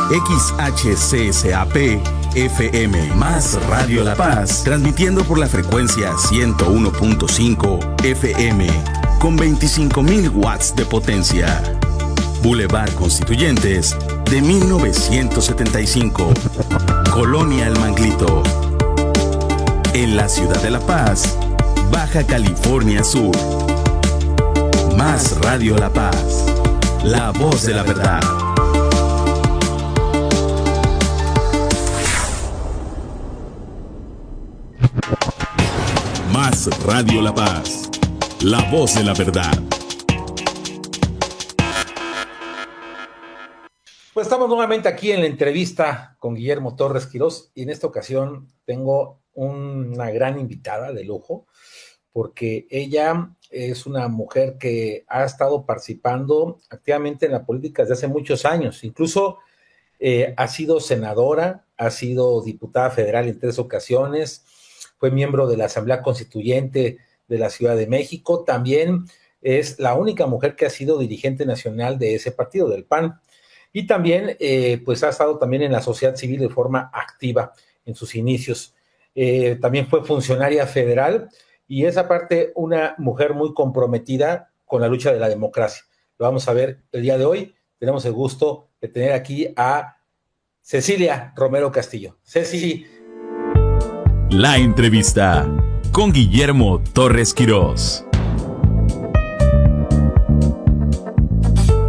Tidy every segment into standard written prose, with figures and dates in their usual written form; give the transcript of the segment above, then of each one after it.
XHCSAP FM más Radio La Paz, transmitiendo por la frecuencia 101.5 FM con 25.000 watts de potencia. Boulevard Constituyentes de 1975, Colonia El Manglito, en la ciudad de La Paz, Baja California Sur. Más Radio La Paz, la voz de la verdad. Más Radio La Paz, la voz de la verdad. Pues estamos nuevamente aquí en la entrevista con Guillermo Torres Quirós y en esta ocasión tengo una gran invitada de lujo porque ella es una mujer que ha estado participando activamente en la política desde hace muchos años. Incluso ha sido senadora, ha sido diputada federal en 3 ocasiones, fue miembro de la Asamblea Constituyente de la Ciudad de México. También es la única mujer que ha sido dirigente nacional de ese partido, del PAN. Y también, pues ha estado también en la sociedad civil de forma activa en sus inicios. También fue funcionaria federal y es aparte una mujer muy comprometida con la lucha de la democracia. Lo vamos a ver el día de hoy. Tenemos el gusto de tener aquí a Cecilia Romero Castillo. Ceci. La entrevista con Guillermo Torres Quirós.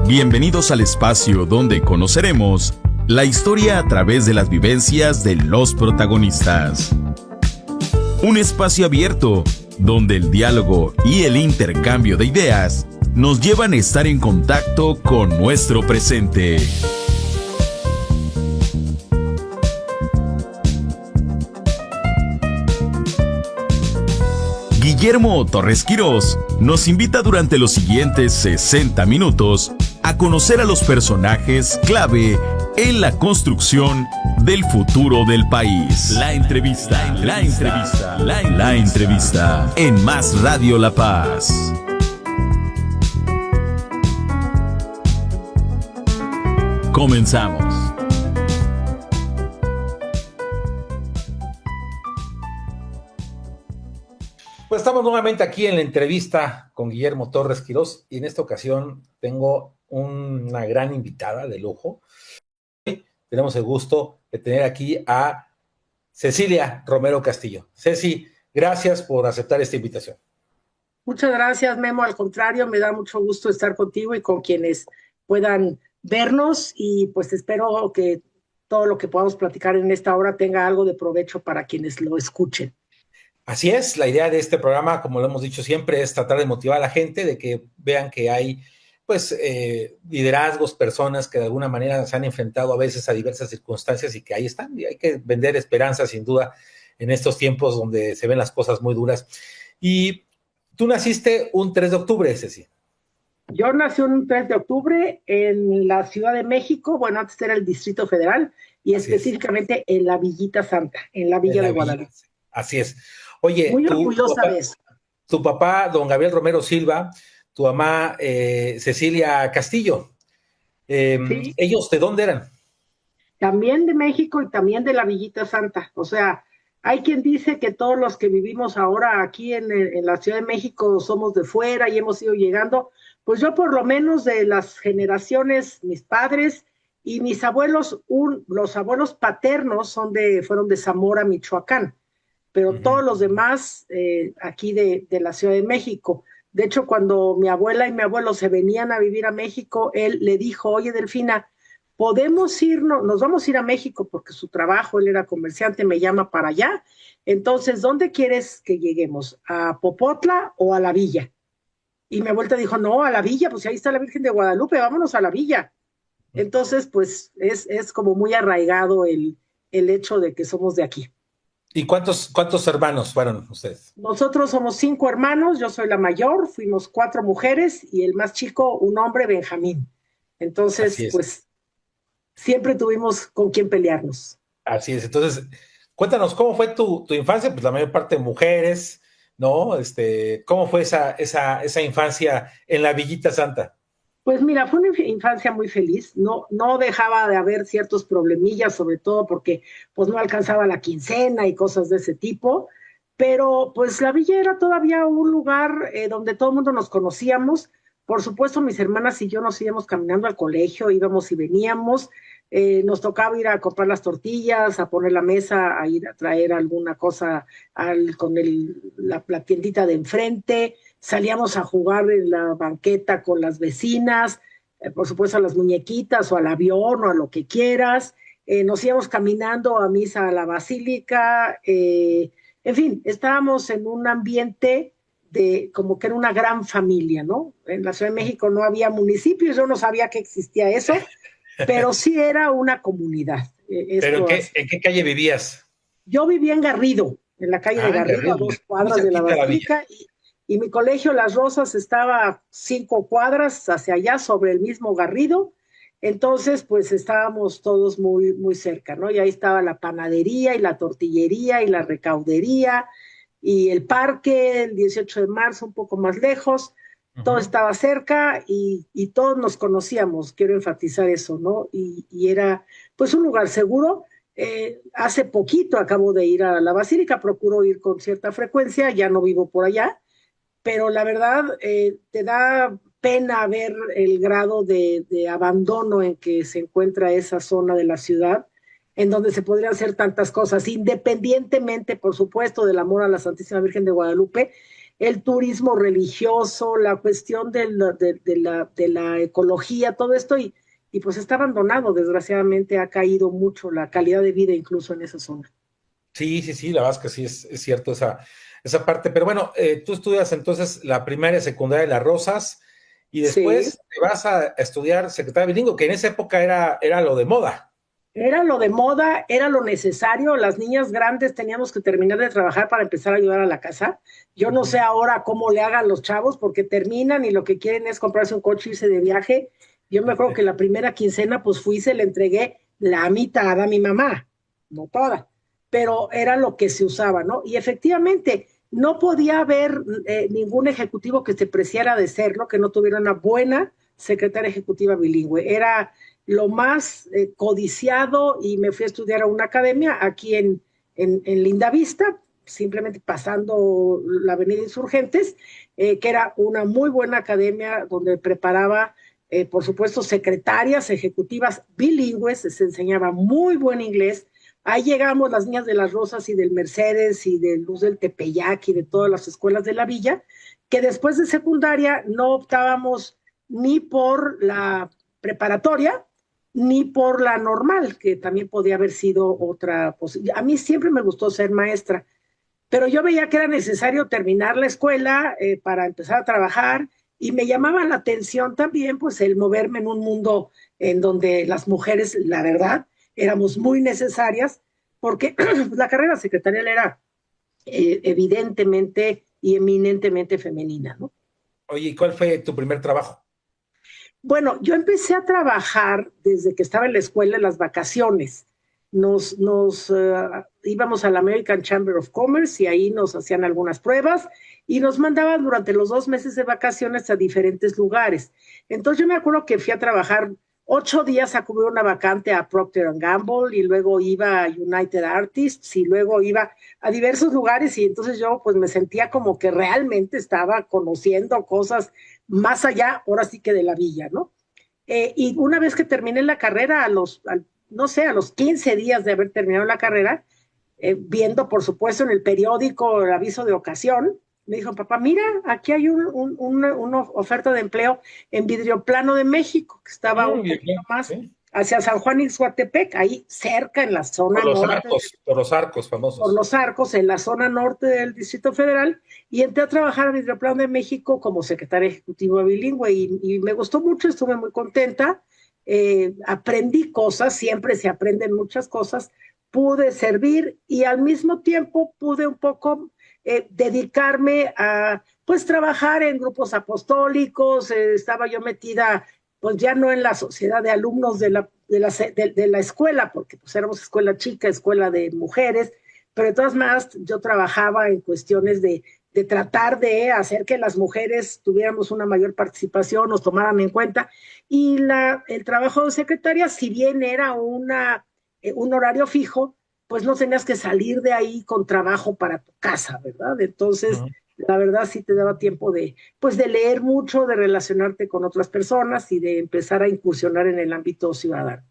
Bienvenidos al espacio donde conoceremos la historia a través de las vivencias de los protagonistas. Un espacio abierto donde el diálogo y el intercambio de ideas nos llevan a estar en contacto con nuestro presente. Guillermo Torres Quirós nos invita durante los siguientes 60 minutos a conocer a los personajes clave en la construcción del futuro del país. La entrevista en Más Radio La Paz. Comenzamos. Pues estamos nuevamente aquí en la entrevista con Guillermo Torres Quirós y en esta ocasión tengo una gran invitada de lujo. Tenemos el gusto de tener aquí a Cecilia Romero Castillo. Ceci, gracias por aceptar esta invitación. Muchas gracias, Memo. Al contrario, me da mucho gusto estar contigo y con quienes puedan vernos y pues espero que todo lo que podamos platicar en esta hora tenga algo de provecho para quienes lo escuchen. Así es, la idea de este programa, como lo hemos dicho siempre, es tratar de motivar a la gente, de que vean que hay pues liderazgos, personas que de alguna manera se han enfrentado a veces a diversas circunstancias y que ahí están, y hay que vender esperanza sin duda en estos tiempos donde se ven las cosas muy duras. Y tú naciste un 3 de octubre, Ceci. Yo nací un 3 de octubre en la Ciudad de México, bueno, antes era el Distrito Federal, y Así específicamente en la Villita Santa, en la Villa de Guadalupe. Así es. Oye, muy orgullosa de eso. Tu papá, don Gabriel Romero Silva, tu mamá, Cecilia Castillo, ¿sí? ¿Ellos de dónde eran? También de México y también de la Villita Santa. O sea, hay quien dice que todos los que vivimos ahora aquí en la Ciudad de México somos de fuera y hemos ido llegando. Pues yo por lo menos de las generaciones, mis padres y mis abuelos, los abuelos paternos fueron de Zamora, Michoacán, pero todos los demás aquí de la Ciudad de México. De hecho, cuando mi abuela y mi abuelo se venían a vivir a México, él le dijo, oye, Delfina, podemos irnos, nos vamos a ir a México porque su trabajo, él era comerciante, me llama para allá. Entonces, ¿dónde quieres que lleguemos? ¿A Popotla o a la Villa? Y mi abuela dijo, no, a la Villa, pues ahí está la Virgen de Guadalupe, vámonos a la Villa. Entonces, pues es como muy arraigado el hecho de que somos de aquí. ¿Y cuántos hermanos fueron ustedes? Nosotros somos 5 hermanos, yo soy la mayor, fuimos 4 mujeres y el más chico, un hombre, Benjamín. Entonces, pues, siempre tuvimos con quién pelearnos. Así es. Entonces, cuéntanos, ¿cómo fue tu infancia? Pues la mayor parte de mujeres, ¿no? ¿Cómo fue esa infancia en la Villita Santa? Pues mira, fue una infancia muy feliz, no dejaba de haber ciertos problemillas, sobre todo porque pues no alcanzaba la quincena y cosas de ese tipo, pero pues la villa era todavía un lugar donde todo el mundo nos conocíamos. Por supuesto, mis hermanas y yo nos íbamos caminando al colegio, íbamos y veníamos, nos tocaba ir a comprar las tortillas, a poner la mesa, a ir a traer alguna cosa la tiendita de enfrente, salíamos a jugar en la banqueta con las vecinas, por supuesto a las muñequitas o al avión o a lo que quieras, nos íbamos caminando a misa a la basílica, en fin, estábamos en un ambiente de como que era una gran familia, ¿no? En la Ciudad de México no había municipios, yo no sabía que existía eso, pero sí era una comunidad. ¿Pero en qué calle vivías? Yo vivía en Garrido, en la calle de Garrido, a Garrido, 2 cuadras de la Basílica, y mi colegio Las Rosas estaba a 5 cuadras hacia allá, sobre el mismo Garrido. Entonces, pues estábamos todos muy, muy cerca, ¿no? Y ahí estaba la panadería y la tortillería y la recaudería y el parque, el 18 de marzo, un poco más lejos. Todo estaba cerca y todos nos conocíamos, quiero enfatizar eso, ¿no? Y era pues un lugar seguro. Hace poquito acabo de ir a la Basílica, procuro ir con cierta frecuencia, ya no vivo por allá, pero la verdad te da pena ver el grado de abandono en que se encuentra esa zona de la ciudad, en donde se podrían hacer tantas cosas, independientemente, por supuesto, del amor a la Santísima Virgen de Guadalupe, el turismo religioso, la cuestión de la ecología, todo esto, y pues está abandonado, desgraciadamente ha caído mucho la calidad de vida incluso en esa zona. Sí, sí, sí, la verdad es que sí es cierto esa parte. Pero bueno, tú estudias entonces la primaria, secundaria de Las Rosas y después Sí. te vas a estudiar secretaria bilingüe, que en esa época era lo de moda. Era lo de moda, era lo necesario. Las niñas grandes teníamos que terminar de trabajar para empezar a ayudar a la casa. Yo no sé ahora cómo le hagan los chavos, porque terminan y lo que quieren es comprarse un coche y irse de viaje. Yo me acuerdo que la primera quincena, pues fui y se le entregué la mitad a mi mamá, no toda, pero era lo que se usaba, ¿no? Y efectivamente, no podía haber ningún ejecutivo que se preciara de serlo, que no tuviera una buena secretaria ejecutiva bilingüe. Era lo más codiciado y me fui a estudiar a una academia aquí en Lindavista, simplemente pasando la avenida Insurgentes, que era una muy buena academia donde preparaba, por supuesto, secretarias ejecutivas bilingües, se enseñaba muy buen inglés. Ahí llegamos las niñas de Las Rosas y del Mercedes y de Luz del Tepeyac y de todas las escuelas de la villa, que después de secundaria no optábamos ni por la preparatoria, ni por la normal, que también podía haber sido otra posibilidad. A mí siempre me gustó ser maestra, pero yo veía que era necesario terminar la escuela para empezar a trabajar y me llamaba la atención también pues el moverme en un mundo en donde las mujeres, la verdad, éramos muy necesarias porque la carrera secretarial era evidentemente y eminentemente femenina, ¿no? Oye, ¿y cuál fue tu primer trabajo? Bueno, yo empecé a trabajar desde que estaba en la escuela en las vacaciones. Íbamos a la American Chamber of Commerce y ahí nos hacían algunas pruebas y nos mandaban durante los 2 meses de vacaciones a diferentes lugares. Entonces yo me acuerdo que fui a trabajar 8 días a cubrir una vacante a Procter Gamble y luego iba a United Artists y luego iba a diversos lugares y entonces yo pues me sentía como que realmente estaba conociendo cosas más allá, ahora sí que de la villa, ¿no? Y una vez que terminé la carrera, no sé, a los 15 días de haber terminado la carrera, viendo, por supuesto, en el periódico el aviso de ocasión, me dijo, papá, mira, aquí hay una oferta de empleo en Vidrioplano de México, que estaba un Bien, poquito bien, más sí. hacia San Juan Ixhuatepec, ahí cerca en la zona norte Por los arcos por famosos. los Arcos, en la zona norte del Distrito Federal, y entré a trabajar a Vidroplano de México como secretaria ejecutiva bilingüe, y me gustó mucho, estuve muy contenta, aprendí cosas, siempre se aprenden muchas cosas, pude servir y al mismo tiempo pude un poco dedicarme a, pues, trabajar en grupos apostólicos, estaba yo metida, pues ya no en la sociedad de alumnos de la escuela, porque pues éramos escuela chica, escuela de mujeres, pero de todas maneras yo trabajaba en cuestiones de tratar de hacer que las mujeres tuviéramos una mayor participación, nos tomaran en cuenta. Y el trabajo de secretaria, si bien era un horario fijo, pues no tenías que salir de ahí con trabajo para tu casa, ¿verdad? Entonces, la verdad sí te daba tiempo pues de leer mucho, de relacionarte con otras personas y de empezar a incursionar en el ámbito ciudadano.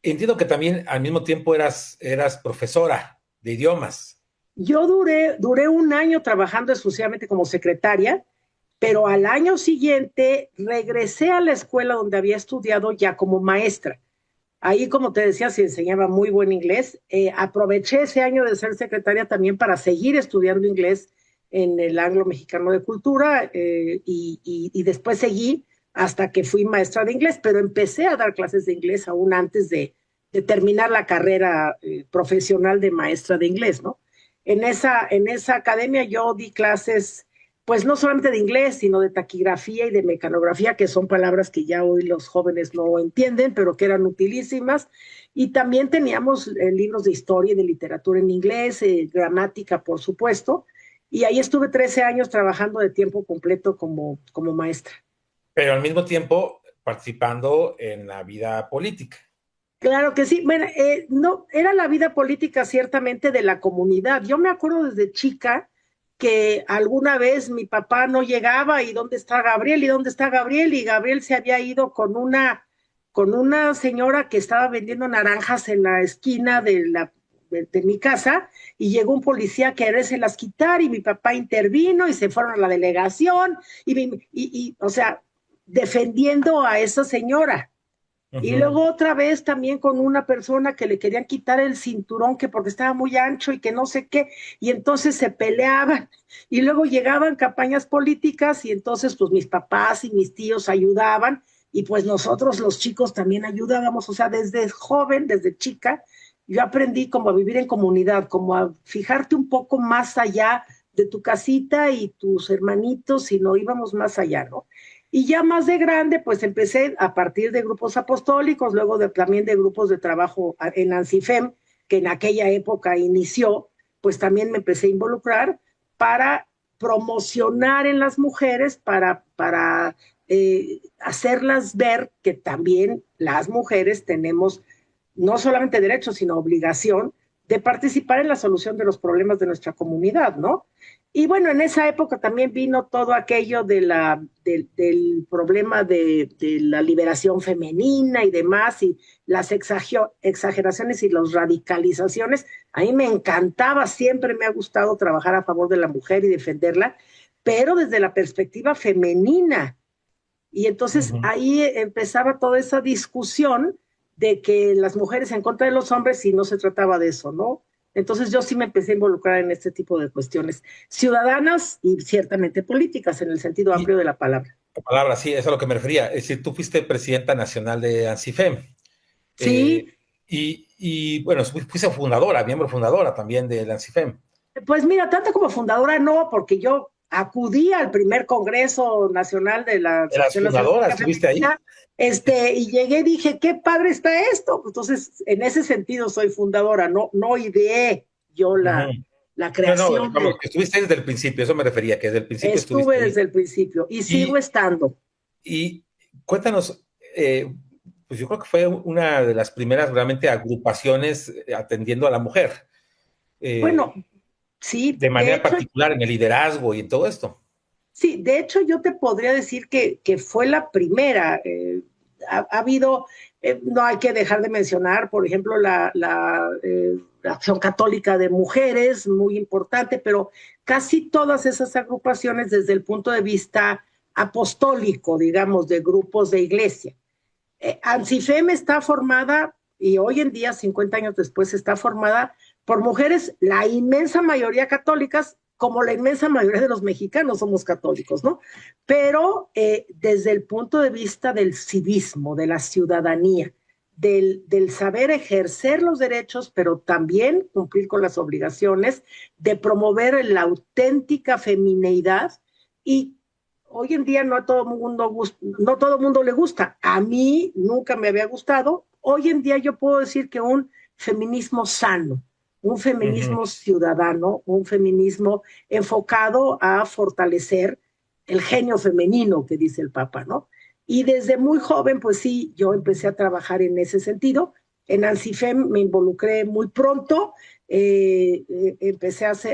Entiendo que también al mismo tiempo eras profesora de idiomas. Yo duré un año trabajando exclusivamente como secretaria, pero al año siguiente regresé a la escuela donde había estudiado ya como maestra. Ahí, como te decía, se enseñaba muy buen inglés. Aproveché ese año de ser secretaria también para seguir estudiando inglés en el Anglo Mexicano de Cultura y después seguí hasta que fui maestra de inglés, pero empecé a dar clases de inglés aún antes de terminar la carrera profesional de maestra de inglés, ¿no? En esa academia yo di clases, pues no solamente de inglés, sino de taquigrafía y de mecanografía, que son palabras que ya hoy los jóvenes no entienden, pero que eran utilísimas. Y también teníamos libros de historia y de literatura en inglés, gramática, por supuesto. Y ahí estuve 13 años trabajando de tiempo completo como maestra. Pero al mismo tiempo participando en la vida política. Claro que sí. Bueno, no, era la vida política ciertamente de la comunidad. Yo me acuerdo desde chica que alguna vez mi papá no llegaba y ¿dónde está Gabriel? ¿Y dónde está Gabriel? Y Gabriel se había ido con una señora que estaba vendiendo naranjas en la esquina de mi casa y llegó un policía a querérselas quitar y mi papá intervino y se fueron a la delegación o sea, defendiendo a esa señora. Y luego otra vez también con una persona que le querían quitar el cinturón que porque estaba muy ancho y que no sé qué, y entonces se peleaban y luego llegaban campañas políticas y entonces pues mis papás y mis tíos ayudaban y pues nosotros los chicos también ayudábamos, o sea, desde joven, desde chica, yo aprendí como a vivir en comunidad, como a fijarte un poco más allá de tu casita y tus hermanitos, y no íbamos más allá, ¿no? Y ya más de grande, pues empecé a partir de grupos apostólicos, luego también de grupos de trabajo en ANSIFEM, que en aquella época inició, pues también me empecé a involucrar para promocionar en las mujeres, para hacerlas ver que también las mujeres tenemos no solamente derecho, sino obligación de participar en la solución de los problemas de nuestra comunidad, ¿no? Y bueno, en esa época también vino todo aquello del problema de la liberación femenina y demás, y las exageraciones y las radicalizaciones. A mí me encantaba, siempre me ha gustado trabajar a favor de la mujer y defenderla, pero desde la perspectiva femenina. Y entonces ahí empezaba toda esa discusión de que las mujeres en contra de los hombres y no se trataba de eso, ¿no? Entonces yo sí me empecé a involucrar en este tipo de cuestiones ciudadanas y ciertamente políticas en el sentido amplio de la palabra. La palabra, sí, eso es a lo que me refería. Es decir, tú fuiste presidenta nacional de ANSIFEM. Sí. Y bueno, fuiste fundadora, miembro fundadora también de ANSIFEM. Pues mira, tanto como fundadora no, porque yo acudí al primer Congreso Nacional de la... ¿Eras fundadora? ¿Estuviste ahí? Y llegué y dije, qué padre está esto. Entonces, en ese sentido soy fundadora, no ideé yo la creación. No, estuviste desde el principio, eso me refería, que desde el principio estuve desde el principio y sigo estando. Y cuéntanos, pues yo creo que fue una de las primeras realmente agrupaciones atendiendo a la mujer. Bueno, sí. De manera particular en el liderazgo y en todo esto. Sí, de hecho yo te podría decir que fue la primera. Ha habido, no hay que dejar de mencionar, por ejemplo, la Acción Católica de Mujeres, muy importante, pero casi todas esas agrupaciones desde el punto de vista apostólico, digamos, de grupos de iglesia. ANSIFEM está formada, y hoy en día, 50 años después, está formada por mujeres, la inmensa mayoría católicas, como la inmensa mayoría de los mexicanos somos católicos, ¿no? Pero desde el punto de vista del civismo, de la ciudadanía, del saber ejercer los derechos, pero también cumplir con las obligaciones, de promover la auténtica femineidad. Y hoy en día no todo mundo le gusta. A mí nunca me había gustado. Hoy en día yo puedo decir que un feminismo sano, un feminismo ciudadano, un feminismo enfocado a fortalecer el genio femenino que dice el Papa, ¿no? Y desde muy joven, pues sí, yo empecé a trabajar en ese sentido. En ANSIFEM me involucré muy pronto, empezamos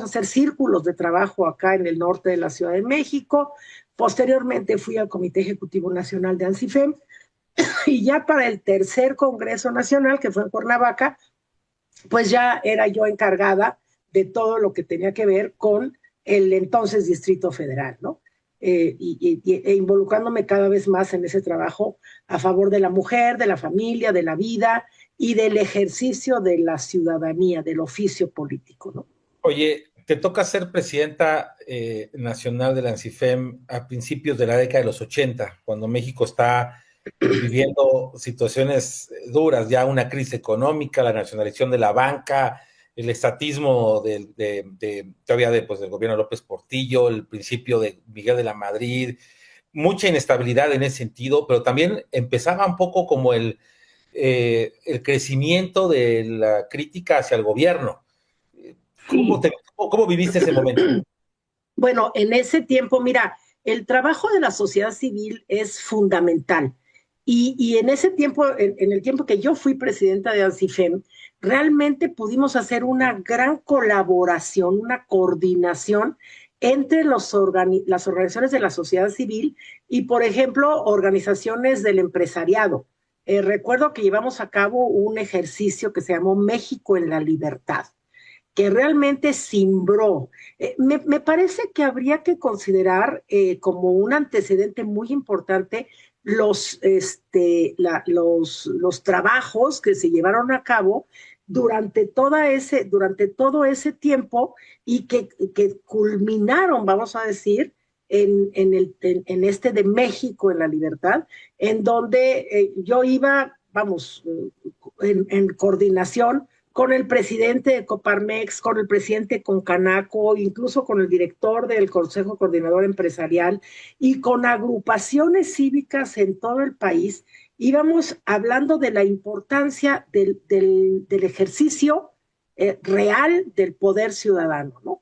a hacer círculos de trabajo acá en el norte de la Ciudad de México. Posteriormente fui al Comité Ejecutivo Nacional de ANSIFEM y ya para el tercer Congreso Nacional, que fue en Cuernavaca, pues ya era yo encargada de todo lo que tenía que ver con el entonces Distrito Federal, ¿no? E involucrándome cada vez más en ese trabajo a favor de la mujer, de la familia, de la vida y del ejercicio de la ciudadanía, del oficio político, ¿no? Oye, te toca ser presidenta nacional de la ANSIFEM a principios de la década de los 80, cuando México está viviendo situaciones duras, ya una crisis económica, la nacionalización de la banca, el estatismo todavía pues, del gobierno de López Portillo, el principio de Miguel de la Madrid, mucha inestabilidad en ese sentido, pero también empezaba un poco como el crecimiento de la crítica hacia el gobierno. Sí. ¿Cómo viviste ese momento? Bueno, en ese tiempo, mira, el trabajo de la sociedad civil es fundamental. Y en ese tiempo, en el tiempo que yo fui presidenta de ANSIFEM, realmente pudimos hacer una gran colaboración, una coordinación entre las organizaciones de la sociedad civil y, por ejemplo, organizaciones del empresariado. Recuerdo que llevamos a cabo un ejercicio que se llamó México en la Libertad, que realmente cimbró. Me parece que habría que considerar como un antecedente muy importante los trabajos que se llevaron a cabo durante todo ese tiempo y que culminaron, vamos a decir, en este de México en la Libertad, en donde yo iba, vamos, en coordinación con el presidente de Coparmex, con el presidente de Concanaco, incluso con el director del Consejo Coordinador Empresarial y con agrupaciones cívicas en todo el país, íbamos hablando de la importancia del ejercicio real del poder ciudadano, ¿no?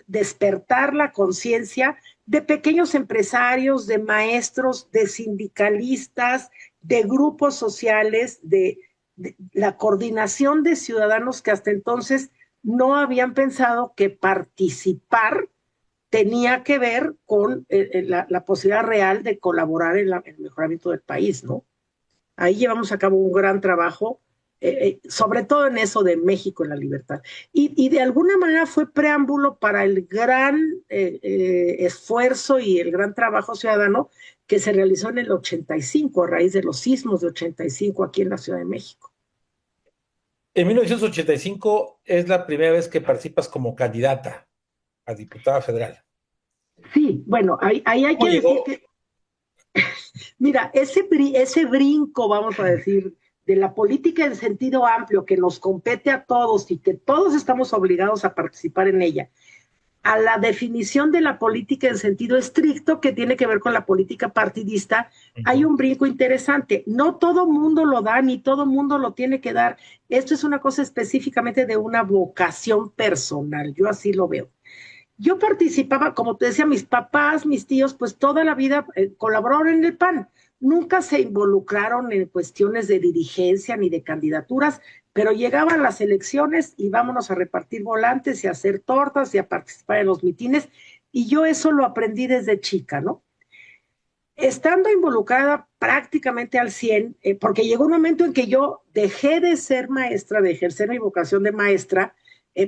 Despertar la conciencia de pequeños empresarios, de maestros, de sindicalistas, de grupos sociales, de la coordinación de ciudadanos que hasta entonces no habían pensado que participar tenía que ver con la posibilidad real de colaborar en el mejoramiento del país, ¿no? Ahí llevamos a cabo un gran trabajo, sobre todo en eso de México en la Libertad. Y de alguna manera fue preámbulo para el gran esfuerzo y el gran trabajo ciudadano que se realizó en el 85, a raíz de los sismos de 85 aquí en la Ciudad de México. En 1985 es la primera vez que participas como candidata a diputada federal. Sí, bueno, ahí hay que decir que, mira, ese brinco, vamos a decir, de la política en sentido amplio que nos compete a todos y que todos estamos obligados a participar en ella, a la definición de la política en sentido estricto que tiene que ver con la política partidista, hay un brinco interesante. No todo mundo lo da, ni todo mundo lo tiene que dar. Esto es una cosa específicamente de una vocación personal, yo así lo veo. Yo participaba, como te decía, mis papás, mis tíos, pues toda la vida colaboraron en el PAN. Nunca se involucraron en cuestiones de dirigencia ni de candidaturas, pero llegaban las elecciones y vámonos a repartir volantes y a hacer tortas y a participar en los mitines, y yo eso lo aprendí desde chica, ¿no? Estando involucrada prácticamente al 100, porque llegó un momento en que yo dejé de ser maestra, de ejercer mi vocación de maestra,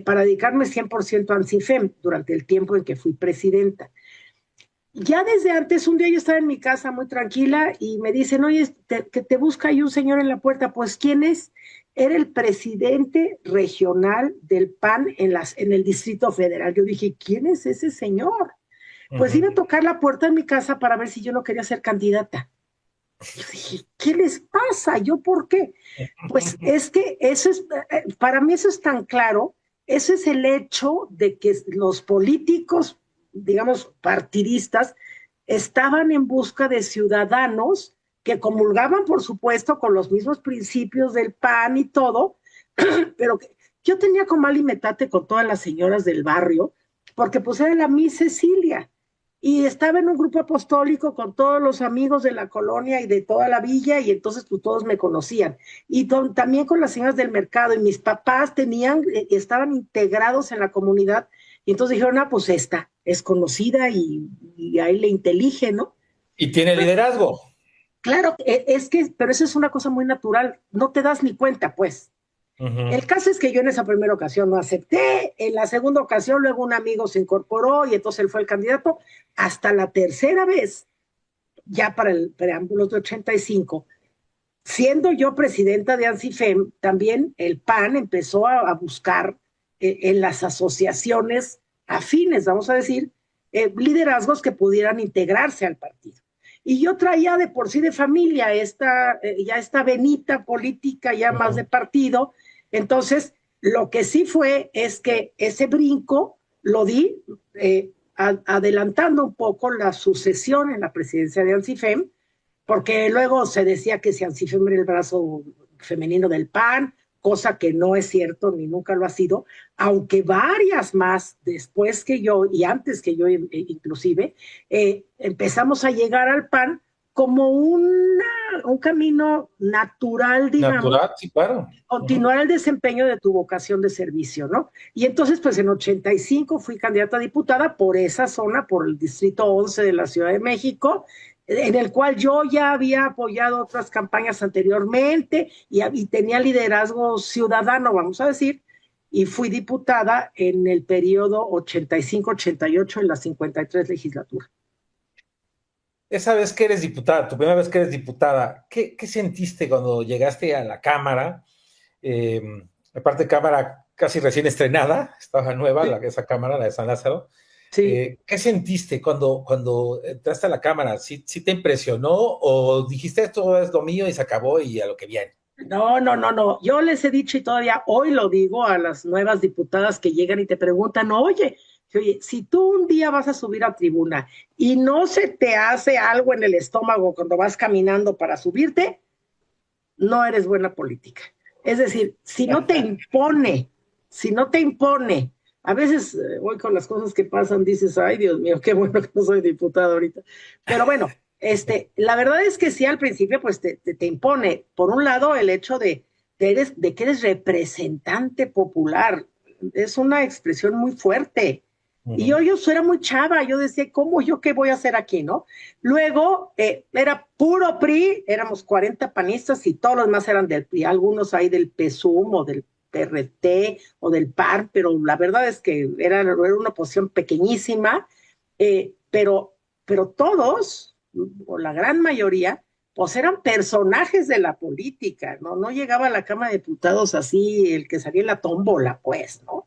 para dedicarme 100% a ANSIFEM durante el tiempo en que fui presidenta. Ya desde antes, un día yo estaba en mi casa muy tranquila y me dicen, oye, que te busca ahí un señor en la puerta. Pues, ¿quién es? Era el presidente regional del PAN en el Distrito Federal. Yo dije, ¿quién es ese señor? Pues iba a tocar la puerta de mi casa para ver si yo no quería ser candidata. Yo dije, ¿qué les pasa? ¿Yo por qué? Pues es que eso es, para mí eso es tan claro. Ese es el hecho de que los políticos, digamos, partidistas, estaban en busca de ciudadanos que comulgaban, por supuesto, con los mismos principios del PAN y todo, pero yo tenía como mal y metate con todas las señoras del barrio, porque pues era la Miss Cecilia, y estaba en un grupo apostólico con todos los amigos de la colonia y de toda la villa, y entonces pues todos me conocían, y también con las señoras del mercado, y mis papás estaban integrados en la comunidad, y entonces dijeron, pues esta es conocida y ahí le intelige, ¿no? Y tiene liderazgo. Claro, pero eso es una cosa muy natural, no te das ni cuenta, pues. El caso es que yo en esa primera ocasión no acepté, en la segunda ocasión luego un amigo se incorporó y entonces él fue el candidato, hasta la tercera vez, ya para el preámbulo de 85, siendo yo presidenta de ANSIFEM, también el PAN empezó a buscar en las asociaciones afines, vamos a decir, liderazgos que pudieran integrarse al partido. Y yo traía de por sí de familia ya esta venita política, ya más de partido. Entonces, lo que sí es que ese brinco lo di adelantando un poco la sucesión en la presidencia de ANSIFEM, porque luego se decía que si ANSIFEM era el brazo femenino del PAN, cosa que no es cierto ni nunca lo ha sido, aunque varias más después que yo y antes que yo inclusive, empezamos a llegar al PAN como un camino natural, digamos. Natural, sí, claro. Continuar el desempeño de tu vocación de servicio, ¿no? Y entonces, pues en 85 fui candidata a diputada por esa zona, por el distrito 11 de la Ciudad de México, en el cual yo ya había apoyado otras campañas anteriormente y tenía liderazgo ciudadano, vamos a decir, y fui diputada en el periodo 85-88 en la 53 legislatura. Esa vez que eres diputada, tu primera vez que eres diputada, ¿qué sentiste cuando llegaste a la Cámara? Aparte, Cámara casi recién estrenada, estaba nueva, sí. Esa Cámara, la de San Lázaro. Sí. ¿Qué sentiste cuando entraste a la Cámara? ¿Sí te impresionó o dijiste esto es lo mío y se acabó y a lo que viene? No. Yo les he dicho y todavía hoy lo digo a las nuevas diputadas que llegan y te preguntan, oye, si tú un día vas a subir a tribuna y no se te hace algo en el estómago cuando vas caminando para subirte, no eres buena política. Es decir, si no te impone, a veces hoy con las cosas que pasan dices, ay Dios mío, qué bueno que no soy diputada ahorita. Pero bueno, la verdad es que sí, al principio pues te impone, por un lado, el hecho de que eres representante popular. Es una expresión muy fuerte. Y yo era muy chava, yo decía, ¿cómo yo qué voy a hacer aquí, no? Luego, era puro PRI, éramos 40 panistas y todos los demás eran del PRI, algunos ahí del PSUM o del PRT o del PAN, pero la verdad es que era una oposición pequeñísima, pero todos, o la gran mayoría, pues eran personajes de la política, ¿no? No llegaba a la Cámara de Diputados así, el que salía en la tómbola, pues, ¿no?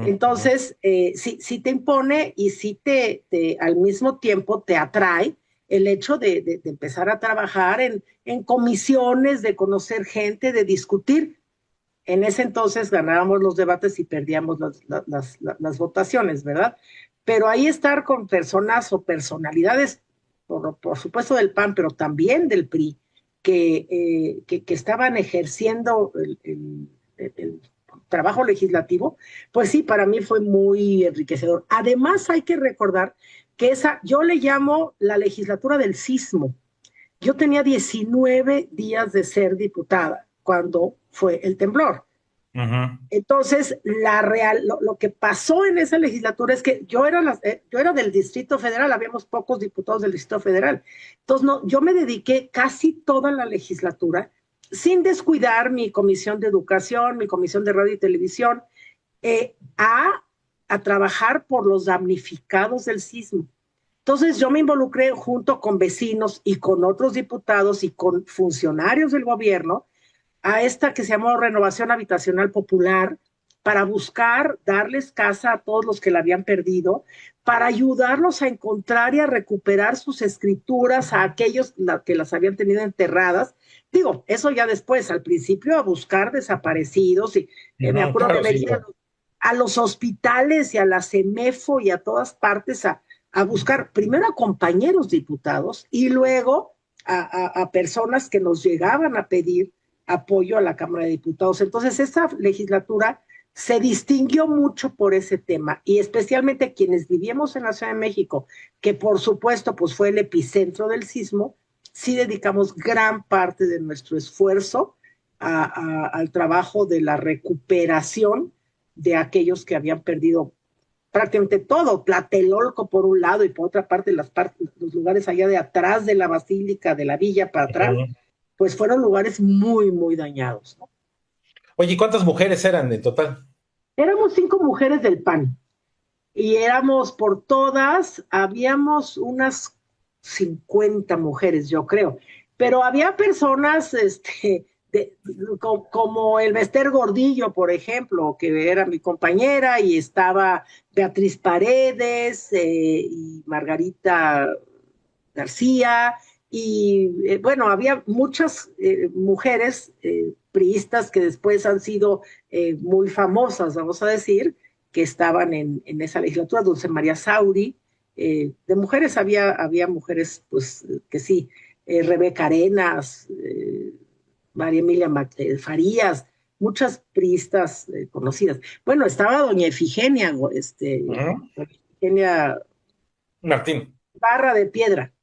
Entonces, sí te impone y sí al mismo tiempo te atrae el hecho de empezar a trabajar en comisiones, de conocer gente, de discutir. En ese entonces ganábamos los debates y perdíamos las votaciones, ¿verdad? Pero ahí estar con personas o personalidades, por supuesto del PAN, pero también del PRI, que estaban ejerciendo el trabajo legislativo, pues sí, para mí fue muy enriquecedor. Además, hay que recordar que yo le llamo la legislatura del sismo. Yo tenía 19 días de ser diputada cuando fue el temblor. Entonces, lo que pasó en esa legislatura es que yo era del Distrito Federal, habíamos pocos diputados del Distrito Federal. Entonces, yo me dediqué casi toda la legislatura sin descuidar mi comisión de educación, mi comisión de radio y televisión, a trabajar por los damnificados del sismo. Entonces yo me involucré junto con vecinos y con otros diputados y con funcionarios del gobierno a esta que se llamó Renovación Habitacional Popular, para buscar darles casa a todos los que la habían perdido, para ayudarlos a encontrar y a recuperar sus escrituras a aquellos que las habían tenido enterradas. Digo, eso ya después, al principio a buscar desaparecidos, y me acuerdo de venir a los hospitales y a la CEMEFO y a todas partes a buscar primero a compañeros diputados y luego a personas que nos llegaban a pedir apoyo a la Cámara de Diputados. Entonces, esta legislatura se distinguió mucho por ese tema, y especialmente quienes vivíamos en la Ciudad de México, que por supuesto pues fue el epicentro del sismo, sí dedicamos gran parte de nuestro esfuerzo al trabajo de la recuperación de aquellos que habían perdido prácticamente todo, Tlatelolco por un lado y por otra parte, los lugares allá de atrás de la Basílica, de la villa para atrás, pues fueron lugares muy, muy dañados, ¿no? Oye, ¿y cuántas mujeres eran en total? Éramos 5 mujeres del PAN y éramos por todas, habíamos unas 50 mujeres, yo creo, pero había personas, como el Bester Gordillo, por ejemplo, que era mi compañera, y estaba Beatriz Paredes, y Margarita García, y bueno, había muchas mujeres priistas que después han sido muy famosas, vamos a decir, que estaban en esa legislatura. Dulce María Sauri, de mujeres había mujeres, pues, que sí, Rebeca Arenas, María Emilia Farías, muchas priistas conocidas. Bueno, estaba doña Efigenia, Efigenia Martín. Barra de Piedra.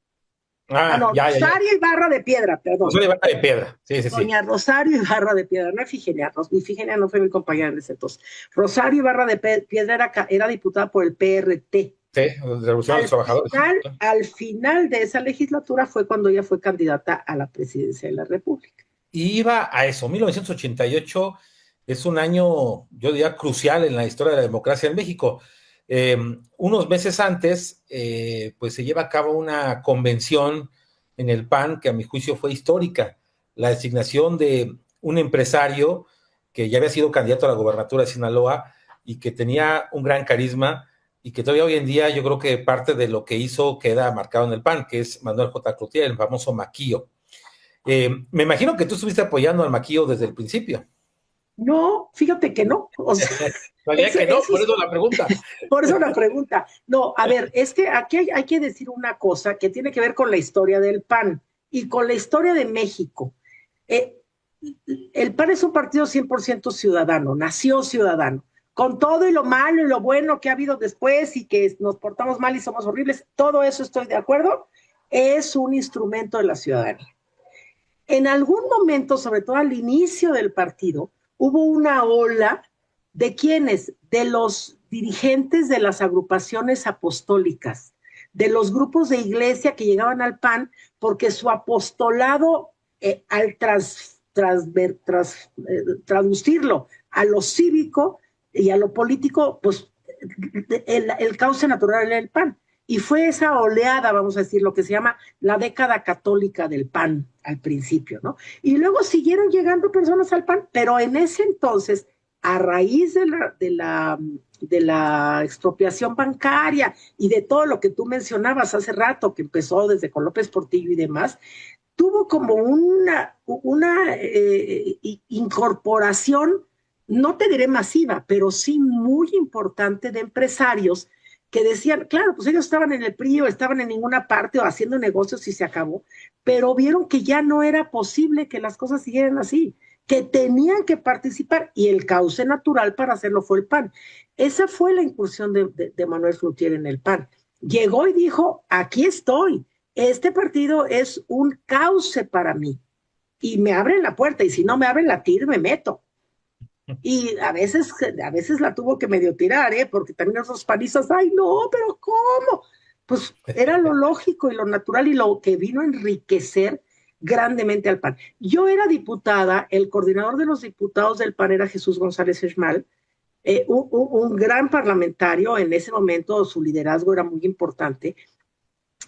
No, ya. Rosario Ibarra de Piedra, perdón. Rosario Ibarra de Piedra, sí. Doña Rosario Ibarra de Piedra, no Efigenia. Efigenia no fue mi compañera en ese entonces. Rosario Ibarra de Piedra era diputada por el PRT. Sí, Revolución de los Trabajadores. Al final de esa legislatura fue cuando ella fue candidata a la presidencia de la República. Y iba a eso, 1988 es un año, yo diría, crucial en la historia de la democracia en México. Unos meses antes, pues se lleva a cabo una convención en el PAN que a mi juicio fue histórica, la designación de un empresario que ya había sido candidato a la gobernatura de Sinaloa y que tenía un gran carisma y que todavía hoy en día yo creo que parte de lo que hizo queda marcado en el PAN, que es Manuel J. Cloutier, el famoso Maquillo. Me imagino que tú estuviste apoyando al Maquillo desde el principio. No, fíjate que no. O sea, por eso la pregunta. Por eso la pregunta. No, a ver, es que aquí hay que decir una cosa que tiene que ver con la historia del PAN y con la historia de México. El PAN es un partido 100% ciudadano, nació ciudadano, con todo y lo malo y lo bueno que ha habido después y que nos portamos mal y somos horribles, todo eso estoy de acuerdo, es un instrumento de la ciudadanía. En algún momento, sobre todo al inicio del partido, hubo una ola de quienes, de los dirigentes de las agrupaciones apostólicas, de los grupos de iglesia que llegaban al PAN, porque su apostolado, al traducirlo a lo cívico y a lo político, pues el cauce natural era el PAN. Y fue esa oleada, vamos a decir, lo que se llama la década católica del PAN al principio, ¿no? Y luego siguieron llegando personas al PAN, pero en ese entonces, a raíz de la expropiación bancaria y de todo lo que tú mencionabas hace rato, que empezó desde con López Portillo y demás, tuvo como una incorporación, no te diré masiva, pero sí muy importante de empresarios que decían, claro, pues ellos estaban en el PRI o estaban en ninguna parte o haciendo negocios y se acabó, pero vieron que ya no era posible que las cosas siguieran así, que tenían que participar, y el cauce natural para hacerlo fue el PAN. Esa fue la incursión de Manuel Cloutier en el PAN. Llegó y dijo, aquí estoy, este partido es un cauce para mí, y me abren la puerta, y si no me abren la tiro, me meto. Y a veces la tuvo que medio tirar, porque también esos panistas, ay no, pero ¿cómo? Pues era lo lógico y lo natural y lo que vino a enriquecer grandemente al PAN. Yo era diputada, el coordinador de los diputados del PAN era Jesús González Esmal, un gran parlamentario, en ese momento su liderazgo era muy importante,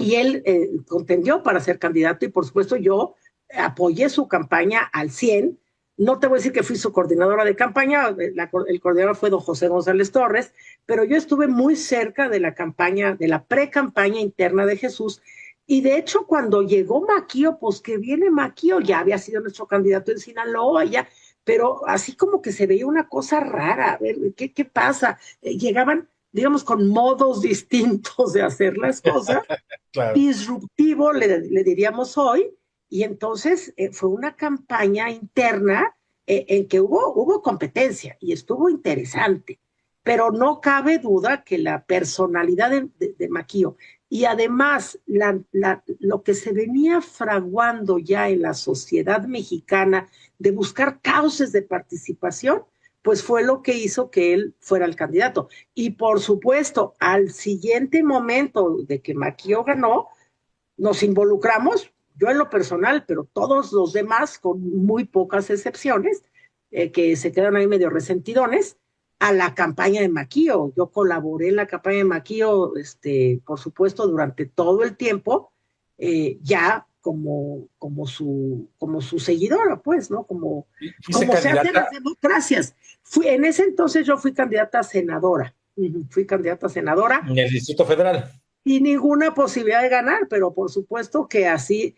y él contendió para ser candidato, y por supuesto yo apoyé su campaña al 100%. No te voy a decir que fui su coordinadora de campaña, el coordinador fue don José González Torres, pero yo estuve muy cerca de la campaña, de la pre-campaña interna de Jesús, y de hecho cuando llegó Maquillo, pues que viene Maquillo, ya había sido nuestro candidato en Sinaloa, ya, pero así como que se veía una cosa rara, a ver, ¿qué pasa? Llegaban, digamos, con modos distintos de hacer las cosas, claro. Disruptivo, le diríamos hoy. Y entonces fue una campaña interna en que hubo competencia y estuvo interesante, pero no cabe duda que la personalidad de Maquio y además lo que se venía fraguando ya en la sociedad mexicana de buscar causas de participación, pues fue lo que hizo que él fuera el candidato. Y por supuesto, al siguiente momento de que Maquio ganó, nos involucramos, yo en lo personal, pero todos los demás, con muy pocas excepciones, que se quedaron ahí medio resentidones, a la campaña de Maquio. Yo colaboré en la campaña de Maquio, por supuesto, durante todo el tiempo, ya como su seguidora, pues, ¿no? Como se hacen las democracias. En ese entonces yo fui candidata a senadora. Fui candidata a senadora. En el Distrito Federal. Y ninguna posibilidad de ganar, pero por supuesto que así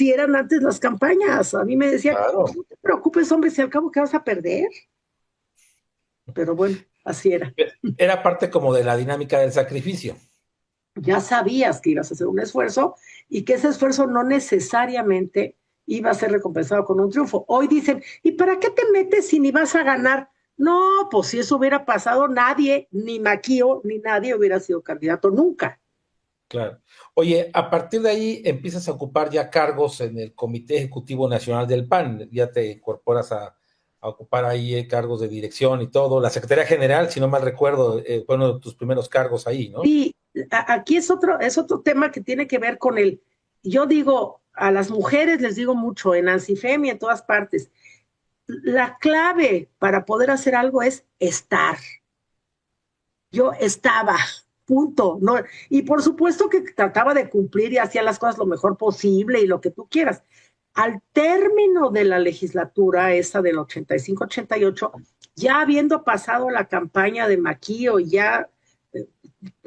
eran antes las campañas. A mí me decían, claro, no te preocupes, hombre, si al cabo que vas a perder. Pero bueno, así era. Era parte como de la dinámica del sacrificio. Ya sabías que ibas a hacer un esfuerzo y que ese esfuerzo no necesariamente iba a ser recompensado con un triunfo. Hoy dicen, ¿y para qué te metes si ni vas a ganar? No, pues si eso hubiera pasado, nadie, ni Maquio, ni nadie hubiera sido candidato nunca. Claro. Oye, a partir de ahí empiezas a ocupar ya cargos en el Comité Ejecutivo Nacional del PAN, ya te incorporas a ocupar ahí cargos de dirección y todo. La Secretaría General, si no mal recuerdo, fue uno de tus primeros cargos ahí, ¿no? Sí, aquí es otro tema que tiene que ver con yo digo, a las mujeres les digo mucho, en ANSIFEM y en todas partes, la clave para poder hacer algo es estar. Yo estaba, punto. No, y por supuesto que trataba de cumplir y hacía las cosas lo mejor posible y lo que tú quieras. Al término de la legislatura, esa del 85-88, ya habiendo pasado la campaña de Maquio y ya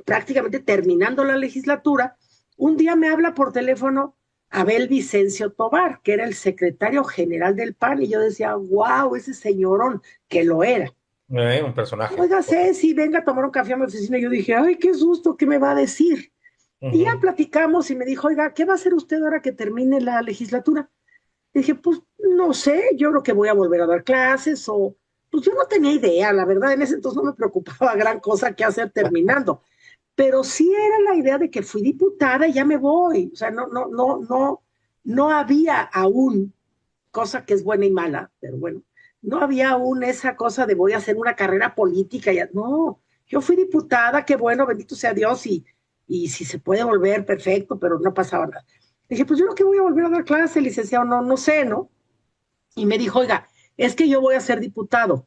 prácticamente terminando la legislatura, un día me habla por teléfono Abel Vicencio Tobar, que era el secretario general del PAN, y yo decía, wow, ese señorón, que lo era. Un personaje. Oiga, Ceci, venga a tomar un café a mi oficina. Y yo dije, ay, qué susto, ¿qué me va a decir? Y ya platicamos y me dijo, oiga, ¿qué va a hacer usted ahora que termine la legislatura? Dije, pues, no sé, yo creo que voy a volver a dar clases pues yo no tenía idea, la verdad, en ese entonces no me preocupaba gran cosa que hacer terminando, pero sí era la idea de que fui diputada y ya me voy, o sea, no había aún, cosa que es buena y mala, pero bueno, no había aún esa cosa de voy a hacer una carrera política, no, yo fui diputada, qué bueno, bendito sea Dios, y si se puede volver, perfecto, pero no pasaba nada. Dije, pues yo creo que voy a volver a dar clase, licenciado, no sé, ¿no? Y me dijo, oiga, es que yo voy a ser diputado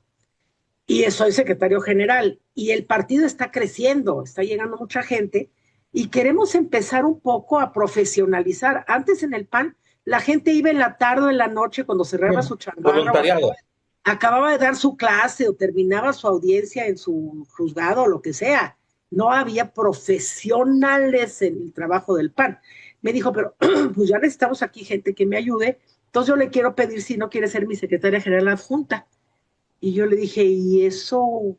y soy secretario general y el partido está creciendo, está llegando mucha gente y queremos empezar un poco a profesionalizar. Antes en el PAN, la gente iba en la tarde o en la noche cuando cerraba su chamarra, acababa de dar su clase o terminaba su audiencia en su juzgado o lo que sea. No había profesionales en el trabajo del PAN. Me dijo, pero pues ya necesitamos aquí gente que me ayude, entonces yo le quiero pedir si no quiere ser mi secretaria general adjunta. Y yo le dije, ¿y eso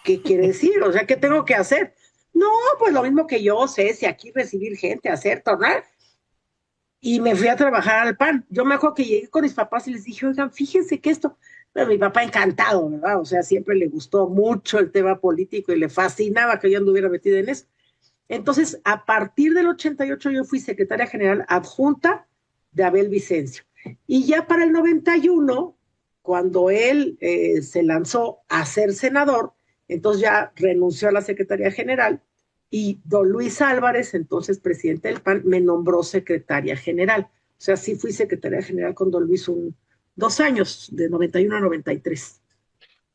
qué quiere decir? O sea, ¿qué tengo que hacer? No, pues lo mismo que yo sé, si aquí recibir gente, hacer, tornar. Y me fui a trabajar al PAN. Yo me acuerdo que llegué con mis papás y les dije, oigan, fíjense que esto, pero mi papá encantado, ¿verdad? O sea, siempre le gustó mucho el tema político y le fascinaba que yo anduviera metida en eso. Entonces, a partir del 88 yo fui secretaria general adjunta de Abel Vicencio. Y ya para el 91, cuando él se lanzó a ser senador, entonces ya renunció a la secretaría general y don Luis Álvarez, entonces presidente del PAN, me nombró secretaria general. O sea, sí fui secretaria general con don Luis 2 años, de 91 a 93.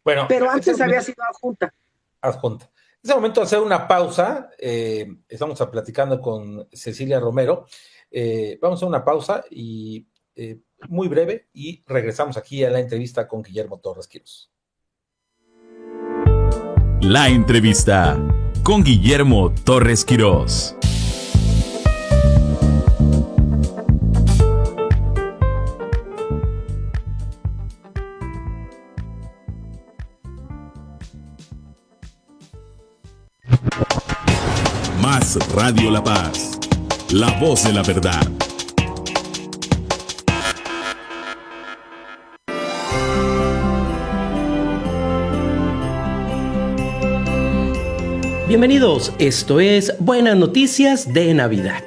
Bueno, pero antes había sido adjunta. Adjunta. Es el momento de hacer una pausa. Estamos platicando con Cecilia Romero. Vamos a hacer una pausa y muy breve y regresamos aquí a la entrevista con Guillermo Torres Quirós. La entrevista con Guillermo Torres Quirós. Más Radio La Paz, la voz de la verdad. Bienvenidos, esto es Buenas Noticias de Navidad,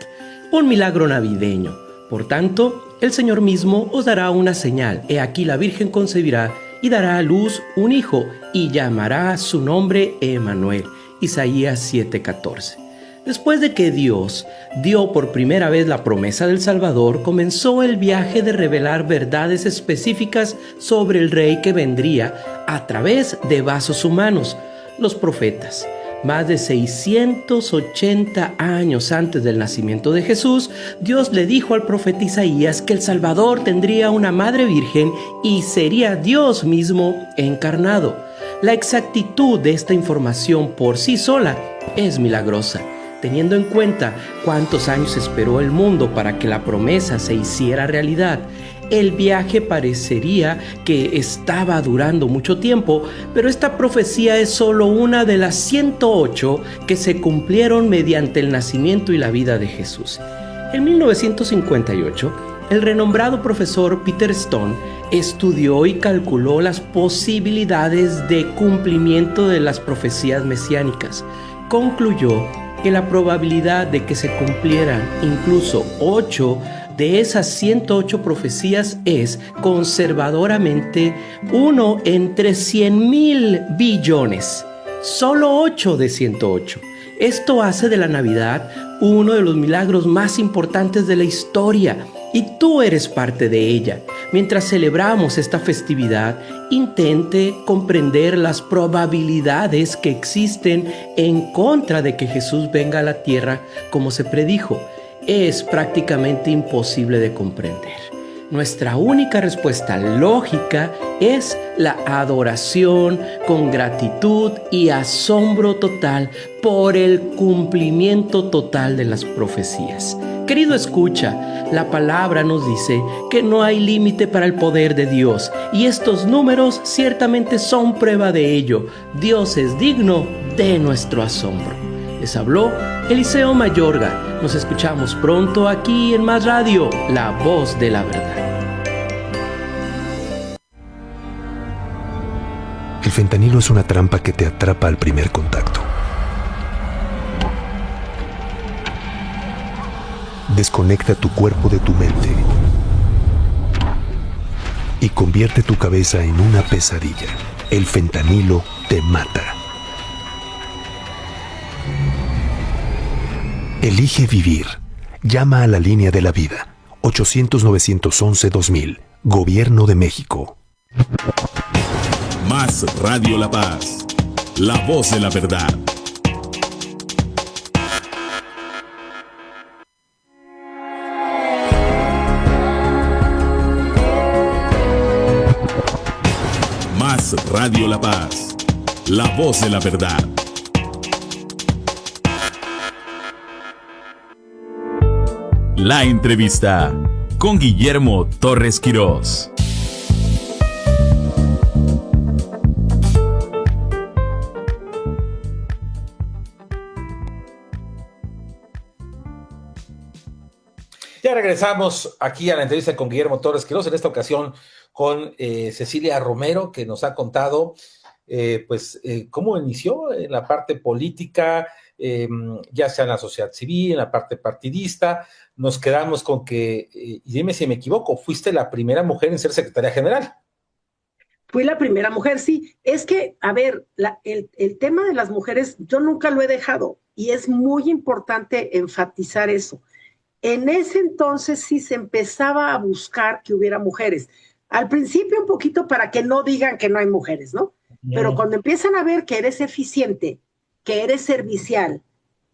un milagro navideño. Por tanto, el Señor mismo os dará una señal. He aquí la Virgen concebirá y dará a luz un hijo y llamará su nombre Emmanuel. Isaías 7:14. Después de que Dios dio por primera vez la promesa del Salvador, comenzó el viaje de revelar verdades específicas sobre el Rey que vendría a través de vasos humanos, los profetas. Más de 680 años antes del nacimiento de Jesús, Dios le dijo al profeta Isaías que el Salvador tendría una madre virgen y sería Dios mismo encarnado. La exactitud de esta información por sí sola es milagrosa, teniendo en cuenta cuántos años esperó el mundo para que la promesa se hiciera realidad. El viaje parecería que estaba durando mucho tiempo, pero esta profecía es solo una de las 108 que se cumplieron mediante el nacimiento y la vida de Jesús. En 1958, el renombrado profesor Peter Stone estudió y calculó las posibilidades de cumplimiento de las profecías mesiánicas. Concluyó que la probabilidad de que se cumplieran incluso 8 de esas 108 profecías es conservadoramente 1 entre 100,000 billones. Solo 8 de 108. Esto hace de la Navidad uno de los milagros más importantes de la historia, y tú eres parte de ella. Mientras celebramos esta festividad, intente comprender las probabilidades que existen en contra de que Jesús venga a la tierra como se predijo. Es prácticamente imposible de comprender. Nuestra única respuesta lógica es la adoración con gratitud y asombro total por el cumplimiento total de las profecías. Querido escucha, la palabra nos dice que no hay límite para el poder de Dios, y estos números ciertamente son prueba de ello. Dios es digno de nuestro asombro. Les habló Eliseo Mayorga. Nos escuchamos pronto aquí en Más Radio, la voz de la verdad. El fentanilo es una trampa que te atrapa al primer contacto. Desconecta tu cuerpo de tu mente y convierte tu cabeza en una pesadilla. El fentanilo te mata. Elige vivir. Llama a la línea de la vida. 800-911-2000. Gobierno de México. Más Radio La Paz. La voz de la verdad. Más Radio La Paz. La voz de la verdad. La entrevista con Guillermo Torres Quirós. Ya regresamos aquí a la entrevista con Guillermo Torres Quirós, en esta ocasión con Cecilia Romero, que nos ha contado cómo inició en la parte política, ya sea en la sociedad civil, en la parte partidista. Nos quedamos con que, y dime si me equivoco, fuiste la primera mujer en ser secretaria general. Fui la primera mujer, sí. Es que, a ver, el tema de las mujeres yo nunca lo he dejado, y es muy importante enfatizar eso. En ese entonces sí se empezaba a buscar que hubiera mujeres. Al principio un poquito para que no digan que no hay mujeres, ¿no? Pero cuando empiezan a ver que eres eficiente, que eres servicial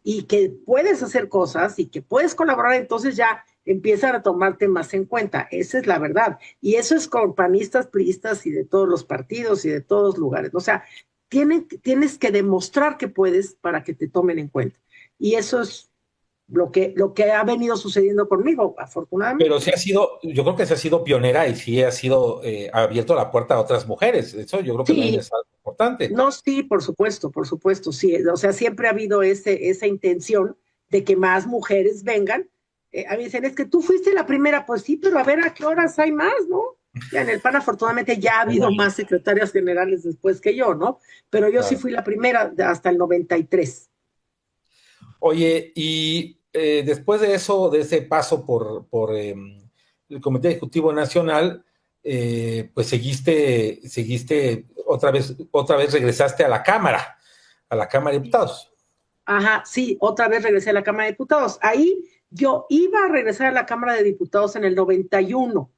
y que puedes hacer cosas y que puedes colaborar, entonces ya empiezan a tomarte más en cuenta. Esa es la verdad. Y eso es con panistas, priistas y de todos los partidos y de todos lugares. O sea, tienes que demostrar que puedes para que te tomen en cuenta. Y eso es lo que ha venido sucediendo conmigo, afortunadamente. Pero sí ha sido, yo creo que sí ha sido pionera y sí ha sido abierto la puerta a otras mujeres. Eso yo creo que también es algo importante. No, sí, por supuesto, sí. O sea, siempre ha habido esa intención de que más mujeres vengan. A mí dicen, es que tú fuiste la primera. Pues sí, pero a ver a qué horas hay más, ¿no? Ya en el PAN afortunadamente ya ha habido más secretarias generales después que yo, ¿no? Pero yo sí fui la primera hasta el 93. Oye, y después de eso, de ese paso por el Comité Ejecutivo Nacional, pues seguiste otra vez regresaste a la Cámara de Diputados. Ajá, sí, otra vez regresé a la Cámara de Diputados. Ahí yo iba a regresar a la Cámara de Diputados en el 91,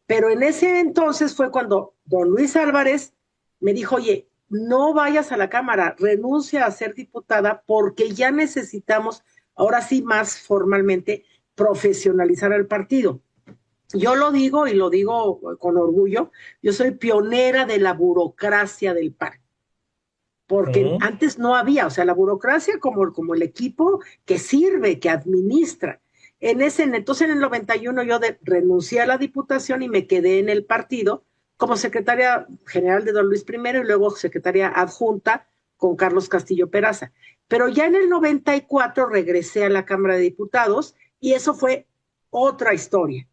pero en ese entonces fue cuando don Luis Álvarez me dijo, oye, no vayas a la Cámara, renuncia a ser diputada porque ya necesitamos, ahora sí más formalmente, profesionalizar al partido. Yo lo digo y lo digo con orgullo, yo soy pionera de la burocracia del PAN, porque antes no había, o sea, la burocracia como el equipo que sirve, que administra. Entonces en el 91 yo renuncié a la diputación y me quedé en el partido como secretaria general de don Luis I y luego secretaria adjunta con Carlos Castillo Peraza. Pero ya en el 94 regresé a la Cámara de Diputados y eso fue otra historia.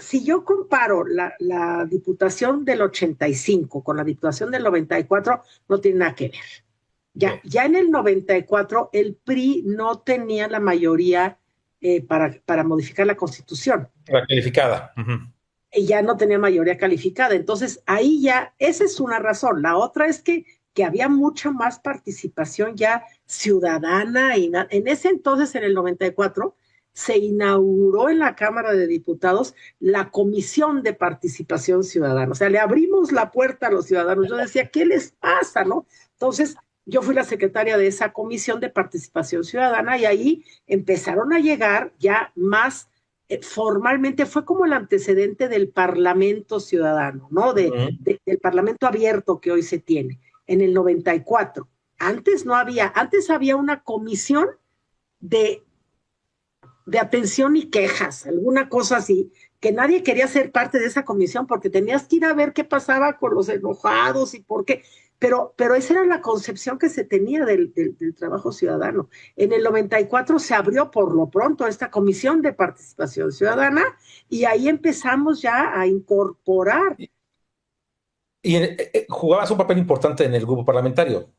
Si yo comparo la diputación del 85 con la diputación del 94, no tiene nada que ver. Ya en el 94 el PRI no tenía la mayoría para modificar la Constitución. La calificada. Uh-huh. Y ya no tenía mayoría calificada. Entonces ahí ya, esa es una razón. La otra es que había mucha más participación ya ciudadana. En ese entonces, en el 94, se inauguró en la Cámara de Diputados la Comisión de Participación Ciudadana. O sea, le abrimos la puerta a los ciudadanos. Yo decía, ¿qué les pasa, no? Entonces, yo fui la secretaria de esa Comisión de Participación Ciudadana y ahí empezaron a llegar ya más formalmente, fue como el antecedente del Parlamento Ciudadano, ¿no? Del Parlamento abierto que hoy se tiene, en el 94. Antes no había, antes había una comisión de atención y quejas, alguna cosa así, que nadie quería ser parte de esa comisión porque tenías que ir a ver qué pasaba con los enojados y por qué, pero esa era la concepción que se tenía del trabajo ciudadano. En el 94 se abrió por lo pronto esta Comisión de Participación Ciudadana y ahí empezamos ya a incorporar. Y jugabas un papel importante en el grupo parlamentario.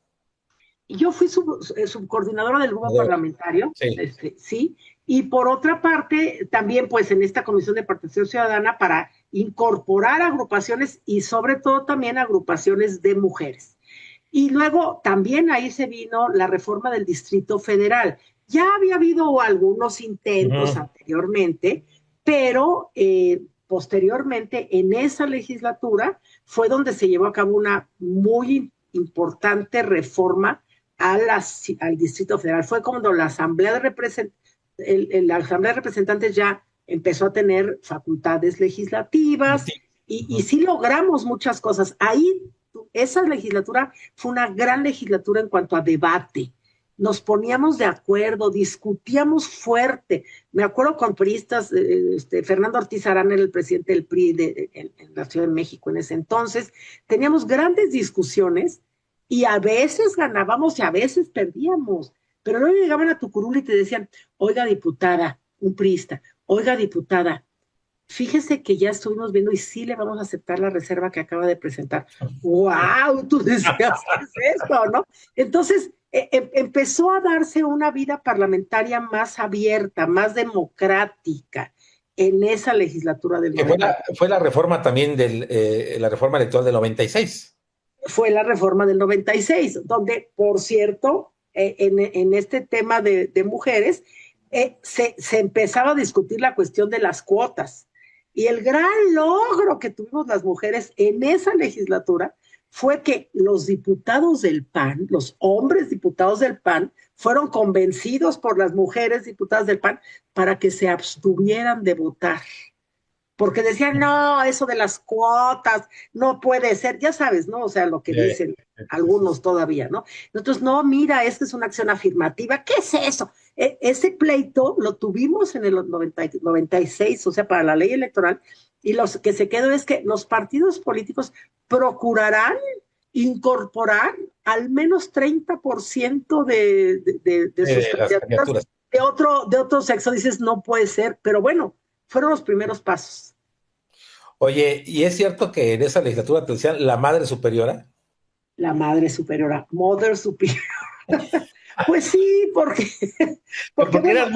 Yo fui subcoordinadora del grupo parlamentario, sí. Sí, y por otra parte, también pues en esta Comisión de Participación Ciudadana para incorporar agrupaciones y sobre todo también agrupaciones de mujeres. Y luego también ahí se vino la reforma del Distrito Federal. Ya había habido algunos intentos anteriormente, pero posteriormente en esa legislatura fue donde se llevó a cabo una muy importante reforma al Distrito Federal. Fue cuando la Asamblea de Representantes ya empezó a tener facultades legislativas y sí logramos muchas cosas. Ahí, esa legislatura fue una gran legislatura en cuanto a debate. Nos poníamos de acuerdo, discutíamos fuerte. Me acuerdo con priistas, Fernando Ortiz Arana era el presidente del PRI en la Ciudad de México en ese entonces. Teníamos grandes discusiones y a veces ganábamos y a veces perdíamos. Pero luego llegaban a tu curul y te decían, oiga diputada, un priista, oiga diputada, fíjese que ya estuvimos viendo y sí le vamos a aceptar la reserva que acaba de presentar. ¡Wow! Tú decías, ¿qué es esto, no? Entonces, empezó a darse una vida parlamentaria más abierta, más democrática en esa legislatura del 96. Fue la reforma también la reforma electoral del 96. Fue la reforma del 96, donde, por cierto, en este tema de mujeres, se empezaba a discutir la cuestión de las cuotas. Y el gran logro que tuvimos las mujeres en esa legislatura fue que los diputados del PAN, los hombres diputados del PAN, fueron convencidos por las mujeres diputadas del PAN para que se abstuvieran de votar. Porque decían, no, eso de las cuotas no puede ser, ya sabes, ¿no? O sea, lo que dicen algunos todavía, ¿no? Nosotros, no, mira, esta es una acción afirmativa, ¿qué es eso? Ese pleito lo tuvimos en el 96, o sea, para la ley electoral, y lo que se quedó es que los partidos políticos procurarán incorporar al menos 30% de sus candidaturas de otro sexo. Dices, no puede ser, pero bueno, fueron los primeros pasos. Oye, ¿y es cierto que en esa legislatura te decían la madre superiora? La madre superiora, mother superior. Pues sí, porque Porque bueno,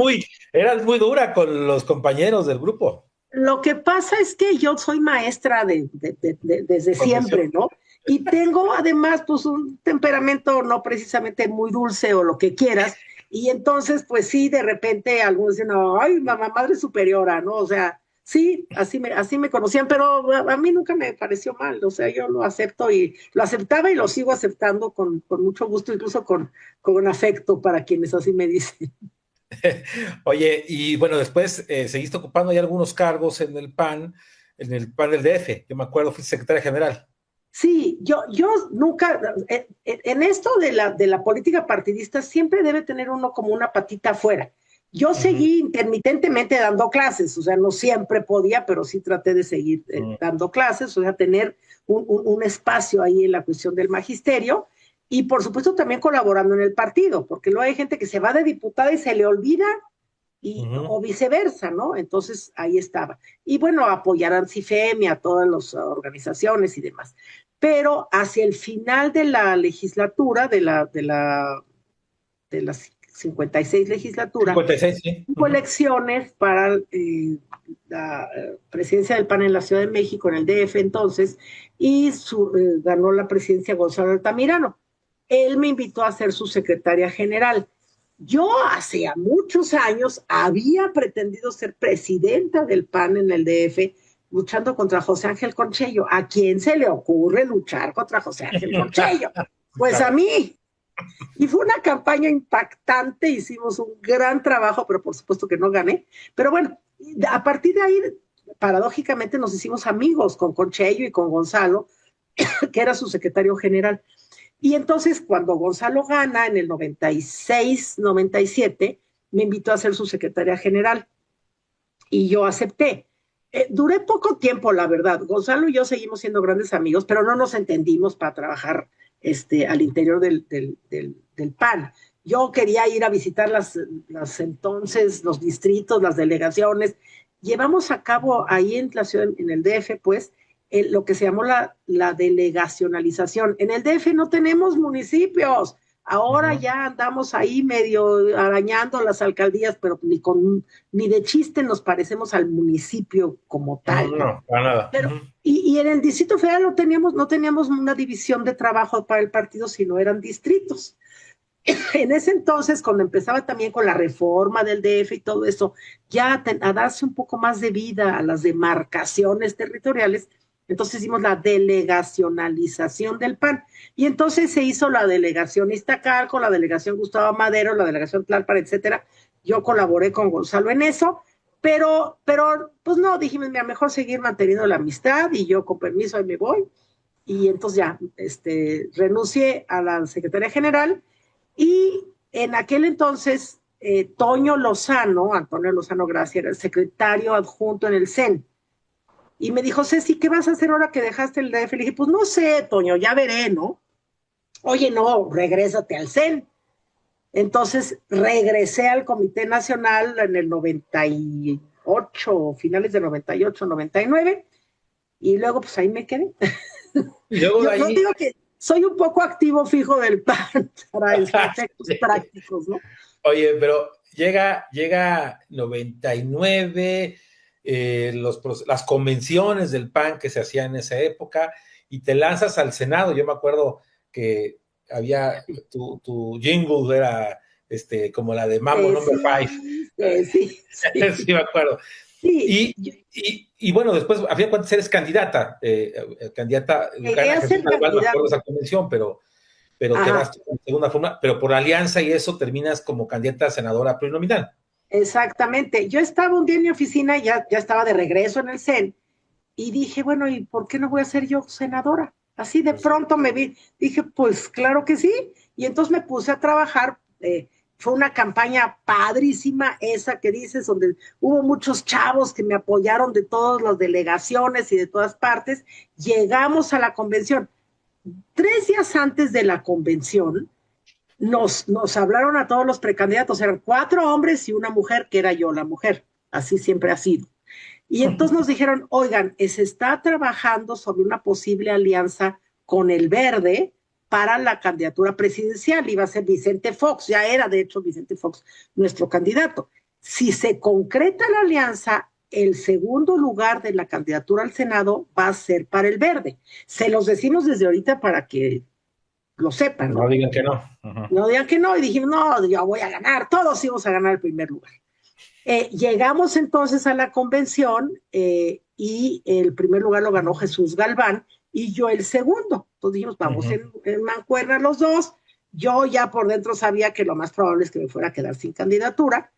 eras muy dura con los compañeros del grupo. lo que pasa es que yo soy maestra desde Profesión. siempre, ¿no? Y tengo además pues un temperamento no precisamente muy dulce o lo que quieras, y entonces pues sí, de repente algunos dicen, ay, mamá, madre superiora, ¿no? O sea, sí, así me conocían, pero a mí nunca me pareció mal, o sea, yo lo acepto y lo aceptaba y lo sigo aceptando con mucho gusto, incluso con afecto para quienes así me dicen. Oye, y bueno, después seguiste ocupando ya algunos cargos en el PAN del DF. Yo me acuerdo, fui secretaria general. Sí, yo nunca, en esto de la política partidista siempre debe tener uno como una patita afuera. Yo Ujú, seguí intermitentemente dando clases, o sea, no siempre podía, pero sí traté de seguir ujú. dando clases, o sea, tener un espacio ahí en la cuestión del magisterio y por supuesto también colaborando en el partido, porque luego hay gente que se va de diputada y se le olvida Ujú. o viceversa, ¿no? Entonces ahí estaba. Y bueno, apoyar a ANSIFEM y a todas las organizaciones y demás. Pero hacia el final de la legislatura, de la 56 legislatura, 56, sí. hubo Ujú. elecciones para la presidencia del PAN en la Ciudad de México, en el DF entonces, y ganó la presidencia Gonzalo Altamirano. Él me invitó a ser su secretaria general. Yo hace muchos años había pretendido ser presidenta del PAN en el DF, luchando contra José Ángel Conchello. ¿A quién se le ocurre luchar contra José Ángel Conchello? Pues a Claro. mí. Y fue una campaña impactante, hicimos un gran trabajo, pero por supuesto que no gané. Pero bueno, a partir de ahí, paradójicamente nos hicimos amigos con Conchello y con Gonzalo, que era su secretario general. Y entonces cuando Gonzalo gana en el 96, 97, me invitó a ser su secretaria general y yo acepté. Duré poco tiempo, la verdad. Gonzalo y yo seguimos siendo grandes amigos, pero no nos entendimos para trabajar al interior del PAN. Yo quería ir a visitar las entonces, los distritos, las delegaciones. Llevamos a cabo ahí en la ciudad, en el DF, pues, lo que se llamó la delegacionalización. En el DF no tenemos municipios. Ahora Ujú. ya andamos ahí medio arañando las alcaldías, pero ni de chiste nos parecemos al municipio como tal, ¿no? No, para nada. Pero, Ujú. y en el Distrito Federal no teníamos una división de trabajo para el partido, sino eran distritos. En ese entonces, cuando empezaba también con la reforma del DF y todo eso, ya a darse un poco más de vida a las demarcaciones territoriales, entonces hicimos la delegacionalización del PAN. Y entonces se hizo la delegación Iztacalco, la delegación Gustavo Madero, la delegación Tlalpan, etcétera. Yo colaboré con Gonzalo en eso, pero pues no, dijimos, mira, mejor seguir manteniendo la amistad y yo con permiso ahí me voy. Y entonces ya, renuncié a la secretaria general y en aquel entonces, Antonio Lozano Gracia, era el secretario adjunto en el CEN. Y me dijo, Ceci, ¿qué vas a hacer ahora que dejaste el DF? Le dije, pues no sé, Toño, ya veré, ¿no? Oye, no, regrésate al CEN. Entonces regresé al Comité Nacional en el 98, finales de 98, 99, y luego pues ahí me quedé. Y luego de Yo ahí, digo que soy un poco activo fijo del PAN para efectos prácticos, ¿no? oye, pero llega 99, las convenciones del PAN que se hacían en esa época, y te lanzas al Senado. Yo me acuerdo que había tu jingle era como la de Mambo Number 5. Sí, sí, Sí, sí. me acuerdo. Sí, Y, y bueno, después, a fin de cuentas, eres candidata, llegué gana a Jesús ser Malval, me acuerdo de candidata. esa convención, pero Ajá, quedaste en segunda forma, pero por alianza y eso terminas como candidata a senadora plurinominal. exactamente. Yo estaba un día en mi oficina, ya estaba de regreso en el CEN, y dije, bueno, ¿y por qué no voy a ser yo senadora? Así de Pues sí. pronto me vi, dije, pues claro que sí, y entonces me puse a trabajar. Fue una campaña padrísima esa que dices, donde hubo muchos chavos que me apoyaron de todas las delegaciones y de todas partes. Llegamos a la convención. 3 días antes de la convención, nos hablaron a todos los precandidatos, eran 4 hombres y una mujer, que era yo la mujer, así siempre ha sido. Y entonces nos dijeron, oigan, se está trabajando sobre una posible alianza con el Verde para la candidatura presidencial. Iba a ser Vicente Fox, ya era de hecho Vicente Fox nuestro candidato. Si se concreta la alianza, el segundo lugar de la candidatura al Senado va a ser para el Verde. Se los decimos desde ahorita para que lo sepan, ¿no? No digan que no. No digan que no, y dijimos, no, yo voy a ganar, todos íbamos a ganar el primer lugar. Llegamos entonces a la convención y el primer lugar lo ganó Jesús Galván y yo el segundo. Entonces dijimos, vamos en mancuerna los dos. Yo ya por dentro sabía que lo más probable es que me fuera a quedar sin candidatura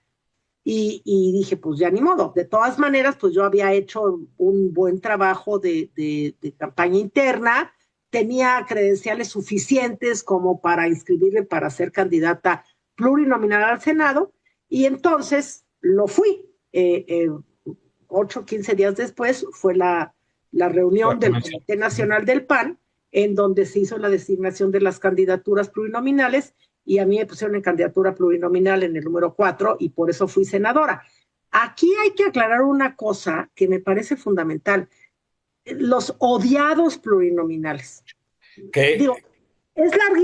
y dije, pues ya ni modo. De todas maneras, pues yo había hecho un buen trabajo de campaña interna, tenía credenciales suficientes como para inscribirme para ser candidata plurinominal al Senado y entonces lo fui. 8 o 15 días después fue la reunión del Comité Nacional del PAN, en donde se hizo la designación de las candidaturas plurinominales y a mí me pusieron en candidatura plurinominal en el número 4 y por eso fui senadora. Aquí hay que aclarar una cosa que me parece fundamental. Los odiados plurinominales. ¿Qué? Digo,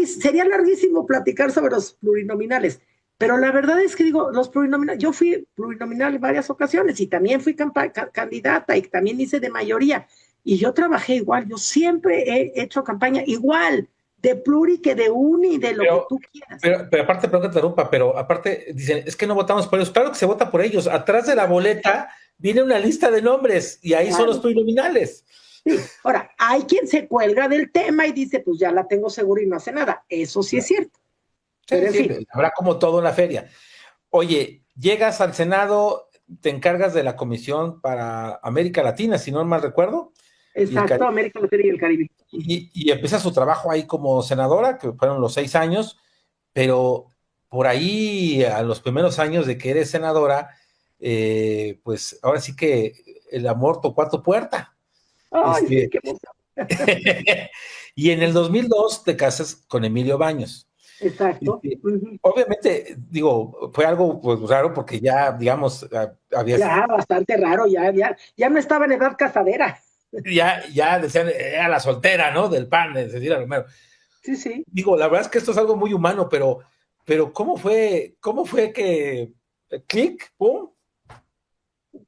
sería larguísimo platicar sobre los plurinominales, pero la verdad es que digo, los plurinominales, yo fui plurinominal en varias ocasiones y también fui candidata y también hice de mayoría y yo trabajé igual, yo siempre he hecho campaña igual, de pluri que de uni, de lo que tú quieras. Pero aparte, perdón que te interrumpa, pero aparte dicen, es que no votamos por ellos. Claro que se vota por ellos. Atrás de la boleta viene una lista de nombres y ahí son los plurinominales. Sí. Ahora, hay quien se cuelga del tema y dice, pues ya la tengo segura y no hace nada. Eso sí es cierto. Pero en fin. Habrá como todo en la feria. Oye, llegas al Senado, te encargas de la Comisión para América Latina, si no mal recuerdo. Exacto, América Latina y el Caribe. Y empieza su trabajo ahí como senadora, que fueron los 6 años, pero por ahí, a los primeros años de que eres senadora, pues ahora sí que el amor tocó a tu puerta. Ay, sí, qué emoción. Y en el 2002 te casas con Emilio Baños. Exacto. Obviamente, digo, fue algo pues raro porque ya, digamos, había... Ya, bastante raro, ya no estaba en edad casadera. Ya decían, era la soltera, ¿no? Del PAN, de Cecilia Romero. Sí. Digo, la verdad es que esto es algo muy humano, pero ¿cómo fue que clic, pum?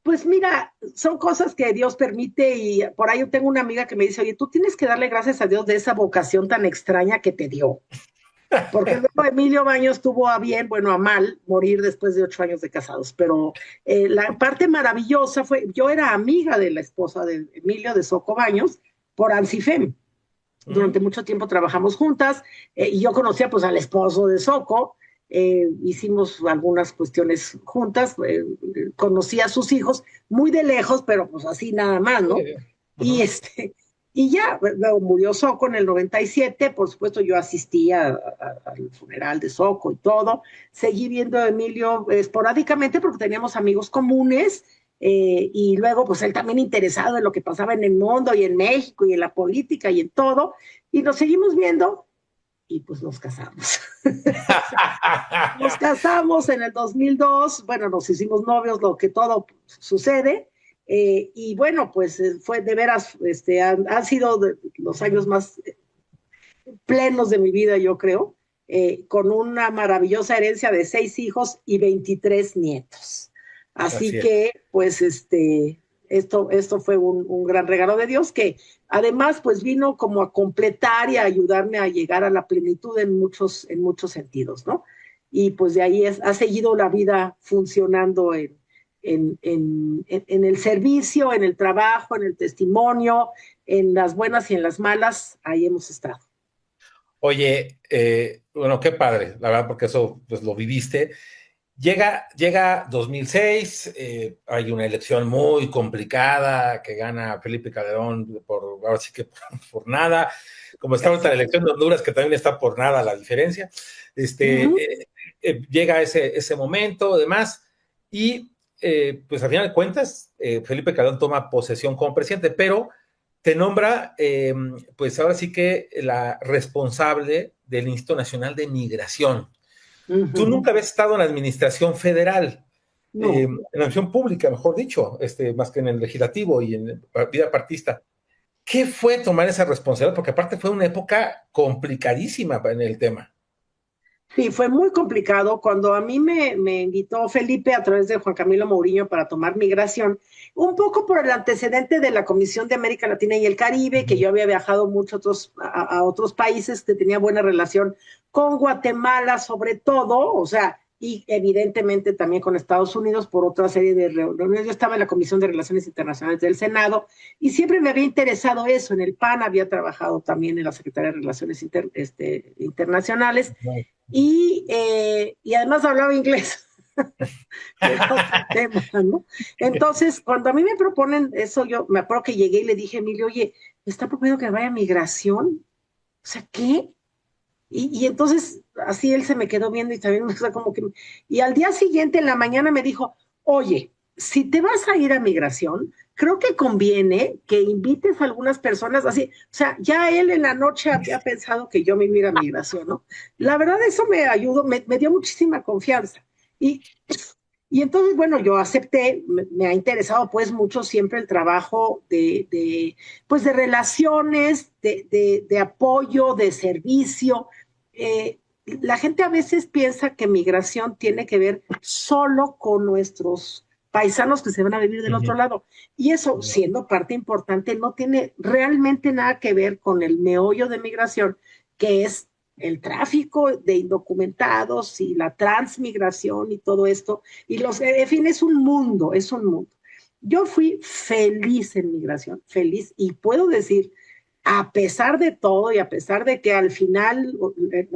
Pues mira, son cosas que Dios permite y por ahí yo tengo una amiga que me dice, oye, tú tienes que darle gracias a Dios de esa vocación tan extraña que te dio. Porque luego Emilio Baños tuvo a bien, bueno, a mal, morir después de 8 años de casados. Pero la parte maravillosa fue, yo era amiga de la esposa de Emilio, de Soco Baños, por Ansifem. Durante mucho tiempo trabajamos juntas y yo conocía pues al esposo de Soco, hicimos algunas cuestiones juntas, conocí a sus hijos muy de lejos, pero pues así nada más, ¿no? Y ya, luego murió Soco en el 97, por supuesto yo asistí al funeral de Soco y todo, seguí viendo a Emilio esporádicamente porque teníamos amigos comunes, y luego pues él también interesado en lo que pasaba en el mundo y en México y en la política y en todo, y nos seguimos viendo y pues nos casamos. Nos casamos en el 2002, bueno, nos hicimos novios, lo que todo sucede. Y bueno, pues fue de veras, han sido los años más plenos de mi vida, yo creo, con una maravillosa herencia de 6 hijos y 23 nietos. Así que, pues, esto fue un gran regalo de Dios que además, pues, vino como a completar y a ayudarme a llegar a la plenitud en muchos sentidos, ¿no? Y pues de ahí ha seguido la vida funcionando en el servicio, en el trabajo, en el testimonio, en las buenas y en las malas, ahí hemos estado. Oye, bueno, qué padre, la verdad, porque eso pues lo viviste. Llega 2006, hay una elección muy complicada que gana Felipe Calderón ahora sí que por nada, como está ahorita la elección de Honduras, que también está por nada la diferencia. Llega ese momento, además, y pues al final de cuentas, Felipe Calderón toma posesión como presidente, pero te nombra, pues ahora sí que la responsable del Instituto Nacional de Migración. Tú nunca habías estado en la administración federal, No. en la administración pública, mejor dicho, más que en el legislativo y en la vida partista. ¿Qué fue tomar esa responsabilidad? Porque aparte fue una época complicadísima en el tema. Sí, fue muy complicado. Cuando a mí me invitó Felipe a través de Juan Camilo Mourinho para tomar migración, un poco por el antecedente de la Comisión de América Latina y el Caribe, que yo había viajado mucho a otros países, que tenía buena relación con Guatemala sobre todo, o sea, y evidentemente también con Estados Unidos por otra serie de reuniones. Yo estaba en la Comisión de Relaciones Internacionales del Senado y siempre me había interesado eso. En el PAN había trabajado también en la Secretaría de Relaciones Internacionales y además hablaba inglés. Tema, ¿no? Entonces, cuando a mí me proponen eso, yo me acuerdo que llegué y le dije a Emilio, oye, ¿me está proponiendo que vaya a migración? O sea, ¿qué? Y entonces, así él se me quedó viendo y también, o sea, como que... Y al día siguiente, en la mañana, me dijo, oye, si te vas a ir a migración, creo que conviene que invites a algunas personas así. O sea, ya él en la noche había pensado que yo me iba a ir a migración, ¿no? La verdad, eso me ayudó, me dio muchísima confianza. Y, y entonces, bueno, yo acepté, me ha interesado pues mucho siempre el trabajo pues de relaciones, de apoyo, de servicio. La gente a veces piensa que migración tiene que ver solo con nuestros paisanos que se van a vivir del otro lado. Y eso, siendo parte importante, no tiene realmente nada que ver con el meollo de migración, que es el tráfico de indocumentados y la transmigración y todo esto. Y en fin, es un mundo, es un mundo. Yo fui feliz en migración, feliz, y puedo decir, a pesar de todo y a pesar de que al final,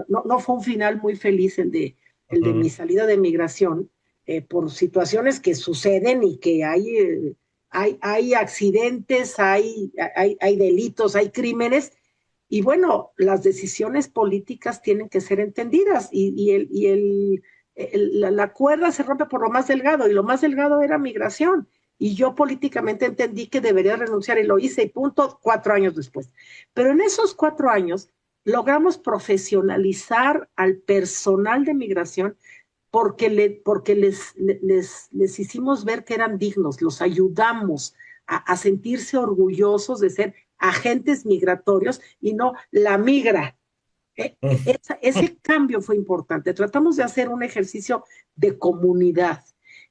no fue un final muy feliz el de mi salida de migración, por situaciones que suceden y que hay accidentes, hay delitos, hay crímenes, y bueno, las decisiones políticas tienen que ser entendidas la cuerda se rompe por lo más delgado y lo más delgado era migración. Y yo políticamente entendí que debería renunciar y lo hice y punto 4 años después. Pero en esos 4 años logramos profesionalizar al personal de migración porque les hicimos ver que eran dignos, los ayudamos a sentirse orgullosos de ser agentes migratorios y no la migra. Ese cambio fue importante. Tratamos de hacer un ejercicio de comunidad.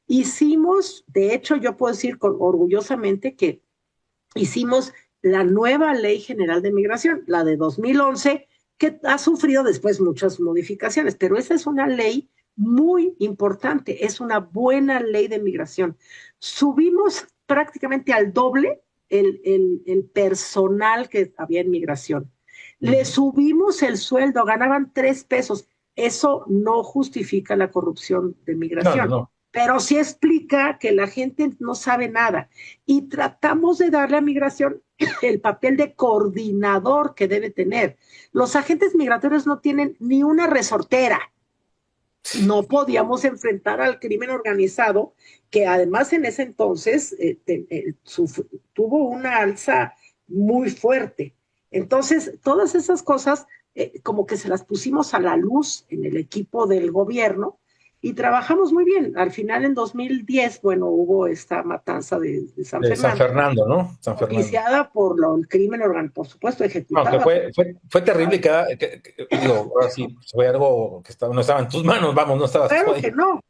Hicimos, de hecho, yo puedo decir orgullosamente que hicimos la nueva Ley General de Migración, la de 2011, que ha sufrido después muchas modificaciones, pero esa es una ley muy importante, es una buena ley de migración. Subimos prácticamente al doble el personal que había en migración. Le subimos el sueldo, ganaban 3 pesos. Eso no justifica la corrupción de migración. No. Pero sí explica que la gente no sabe nada. Y tratamos de darle a migración el papel de coordinador que debe tener. Los agentes migratorios no tienen ni una resortera. No podíamos enfrentar al crimen organizado, que además en ese entonces tuvo una alza muy fuerte. Entonces, todas esas cosas como que se las pusimos a la luz en el equipo del gobierno y trabajamos muy bien. Al final, en 2010, bueno, hubo esta matanza de San Fernando. San Fernando, ¿no? San Fernando. Iniciada por el crimen organizado, por supuesto, ejecutada. No, fue terrible digo, ahora sí, fue algo que no estaba en tus manos, vamos, no estabas claro que no.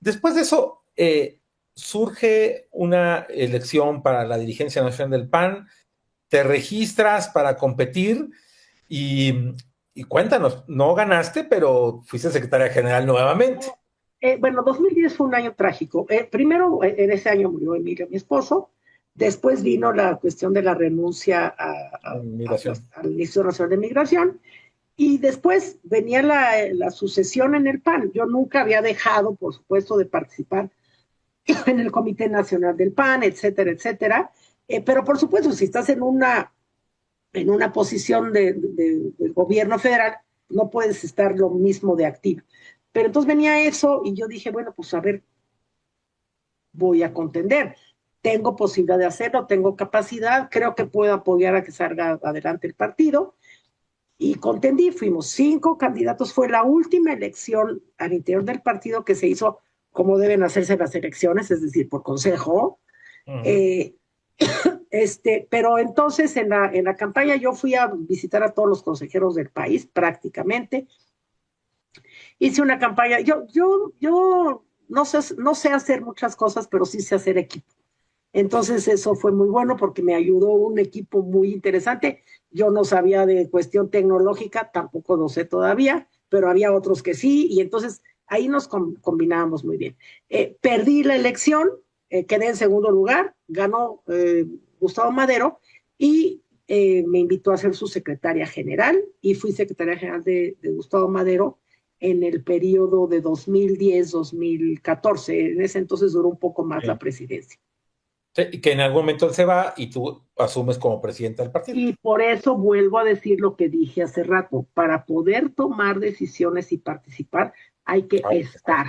Después de eso, surge una elección para la dirigencia nacional del PAN, te registras para competir y cuéntanos, no ganaste, pero fuiste secretaria general nuevamente. Bueno, 2010 fue un año trágico. Primero, en ese año murió Emilio, mi esposo. Después vino la cuestión de la renuncia al Instituto Nacional de Migración. Y después venía la sucesión en el PAN. Yo nunca había dejado, por supuesto, de participar en el Comité Nacional del PAN, etcétera, etcétera. Pero por supuesto, si estás en una posición del gobierno federal, no puedes estar lo mismo de activa. Pero entonces venía eso y yo dije, bueno, pues a ver, voy a contender. Tengo posibilidad de hacerlo, tengo capacidad, creo que puedo apoyar a que salga adelante el partido. Y contendí, fuimos 5 candidatos. Fue la última elección al interior del partido que se hizo como deben hacerse las elecciones, es decir, por consejo. pero entonces en la campaña yo fui a visitar a todos los consejeros del país prácticamente. Hice una campaña, yo no sé hacer muchas cosas, pero sí sé hacer equipo. Entonces eso fue muy bueno porque me ayudó un equipo muy interesante. Yo no sabía de cuestión tecnológica, tampoco lo sé todavía, pero había otros que sí, y entonces ahí nos combinábamos muy bien. Perdí la elección, quedé en segundo lugar, ganó Gustavo Madero y me invitó a ser su secretaria general y fui secretaria general de Gustavo Madero en el periodo de 2010-2014. En ese entonces duró un poco más la presidencia. Sí, que en algún momento él se va y tú asumes como presidenta del partido. Y por eso vuelvo a decir lo que dije hace rato, para poder tomar decisiones y participar hay que estar.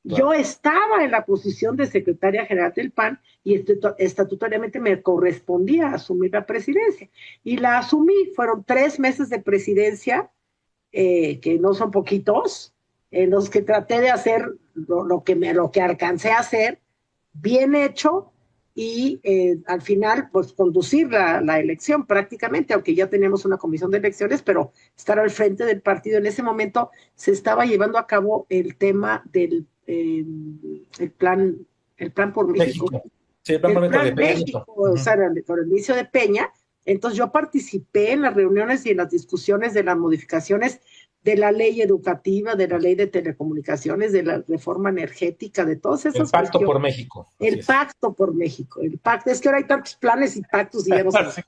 Claro. Yo estaba en la posición de secretaria general del PAN y estatutariamente me correspondía asumir la presidencia. Y la asumí, fueron 3 meses de presidencia, que no son poquitos, en los que traté de hacer lo que alcancé a hacer, bien hecho, y al final pues conducir la elección prácticamente, aunque ya teníamos una comisión de elecciones, pero estar al frente del partido. En ese momento se estaba llevando a cabo el tema del el plan por México. Sí, el plan por México, de México, o sea, por el inicio de Peña. Entonces yo participé en las reuniones y en las discusiones de las modificaciones de la ley educativa, de la ley de telecomunicaciones, de la reforma energética, de todas esas cuestiones. El Pacto por México. El Pacto por México. El pacto, es que ahora hay tantos planes y pactos y ya no sé.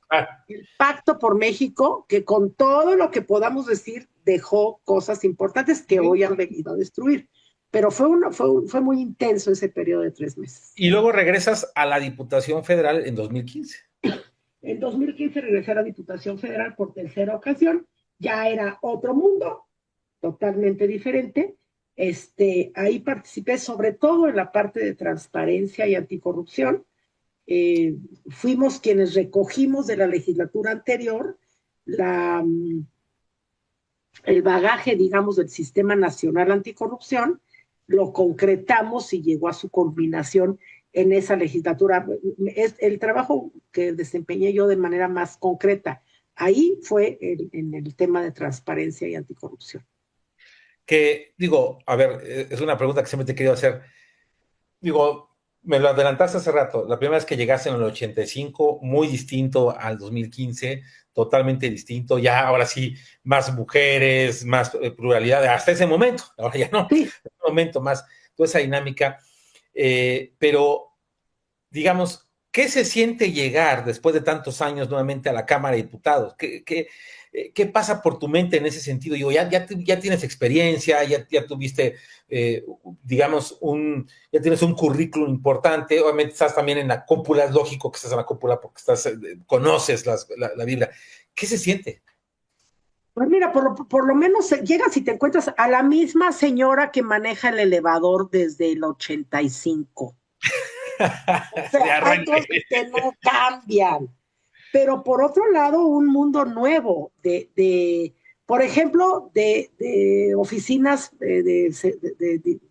El Pacto por México, que con todo lo que podamos decir, dejó cosas importantes que hoy han venido a destruir. Pero fue muy intenso ese periodo de 3 meses. Y luego regresas a la Diputación Federal en 2015. En 2015 regresé a la Diputación Federal por tercera ocasión. Ya era otro mundo, totalmente diferente. Ahí participé sobre todo en la parte de transparencia y anticorrupción. Fuimos quienes recogimos de la legislatura anterior el bagaje, digamos, del Sistema Nacional Anticorrupción, lo concretamos y llegó a su culminación en esa legislatura. Es el trabajo que desempeñé yo de manera más concreta. Ahí fue en el tema de transparencia y anticorrupción. Que, digo, a ver, es una pregunta que siempre te he querido hacer. Digo, me lo adelantaste hace rato. La primera vez que llegaste en el 85, muy distinto al 2015, totalmente distinto. Ya, ahora sí, más mujeres, más pluralidad, hasta ese momento. Ahora ya no, sí. En ese momento más, toda esa dinámica. Pero, digamos, ¿qué se siente llegar después de tantos años nuevamente a la Cámara de Diputados? ¿Qué pasa por tu mente en ese sentido? Digo, ya tienes experiencia, ya tuviste, digamos, ya tienes un currículum importante, obviamente estás también en la cúpula, es lógico que estás en la cúpula porque conoces la Biblia. ¿Qué se siente? Pues mira, por lo menos llegas y te encuentras a la misma señora que maneja el elevador desde el 85. O sea, hay cosas que no cambian. Pero por otro lado, un mundo nuevo por ejemplo, de oficinas de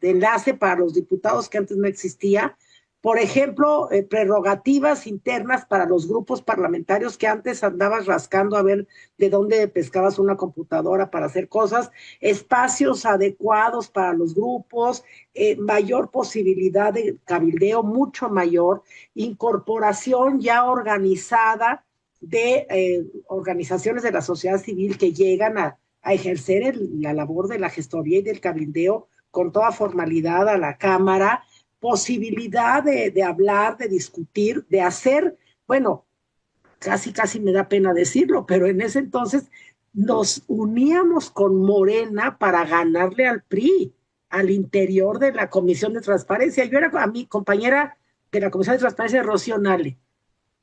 enlace para los diputados que antes no existía. Por ejemplo, prerrogativas internas para los grupos parlamentarios que antes andabas rascando a ver de dónde pescabas una computadora para hacer cosas, espacios adecuados para los grupos, mayor posibilidad de cabildeo, mucho mayor, incorporación ya organizada de organizaciones de la sociedad civil que llegan a ejercer la labor de la gestoría y del cabildeo con toda formalidad a la Cámara, posibilidad de hablar, de discutir, de hacer, bueno, casi me da pena decirlo, pero en ese entonces nos uníamos con Morena para ganarle al PRI, al interior de la Comisión de Transparencia. Yo era a mi compañera de la Comisión de Transparencia, Rocío Nale,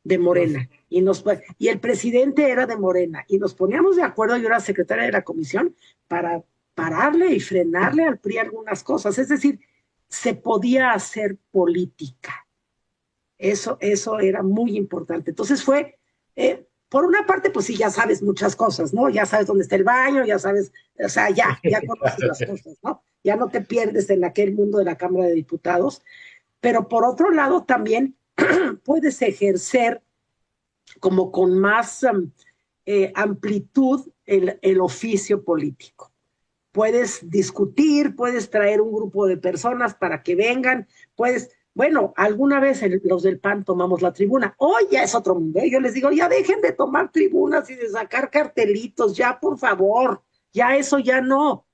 de Morena, y el presidente era de Morena, y nos poníamos de acuerdo, yo era secretaria de la comisión, para pararle y frenarle al PRI algunas cosas. Es decir, se podía hacer política. Eso era muy importante. Entonces fue, por una parte, pues sí, ya sabes muchas cosas, ¿no? Ya sabes dónde está el baño, ya sabes, o sea, ya conoces las cosas, ¿no? Ya no te pierdes en aquel mundo de la Cámara de Diputados. Pero por otro lado también puedes ejercer como con más amplitud el oficio político. Puedes discutir, puedes traer un grupo de personas para que vengan, bueno, alguna vez los del PAN tomamos la tribuna, hoy ya es otro mundo, yo les digo, ya dejen de tomar tribunas y de sacar cartelitos, ya por favor, ya eso ya no.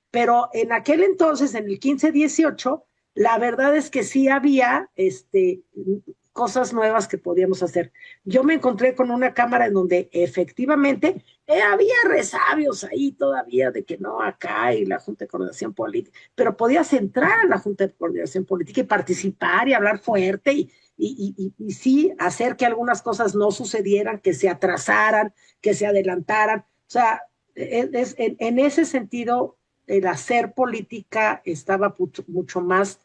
Pero en aquel entonces, en el 15-18, la verdad es que sí había cosas nuevas que podíamos hacer. Yo me encontré con una cámara en donde efectivamente había resabios ahí todavía de que no, acá y la Junta de Coordinación Política, pero podías entrar a la Junta de Coordinación Política y participar y hablar fuerte y sí hacer que algunas cosas no sucedieran, que se atrasaran, que se adelantaran. O sea, en ese sentido, el hacer política estaba mucho más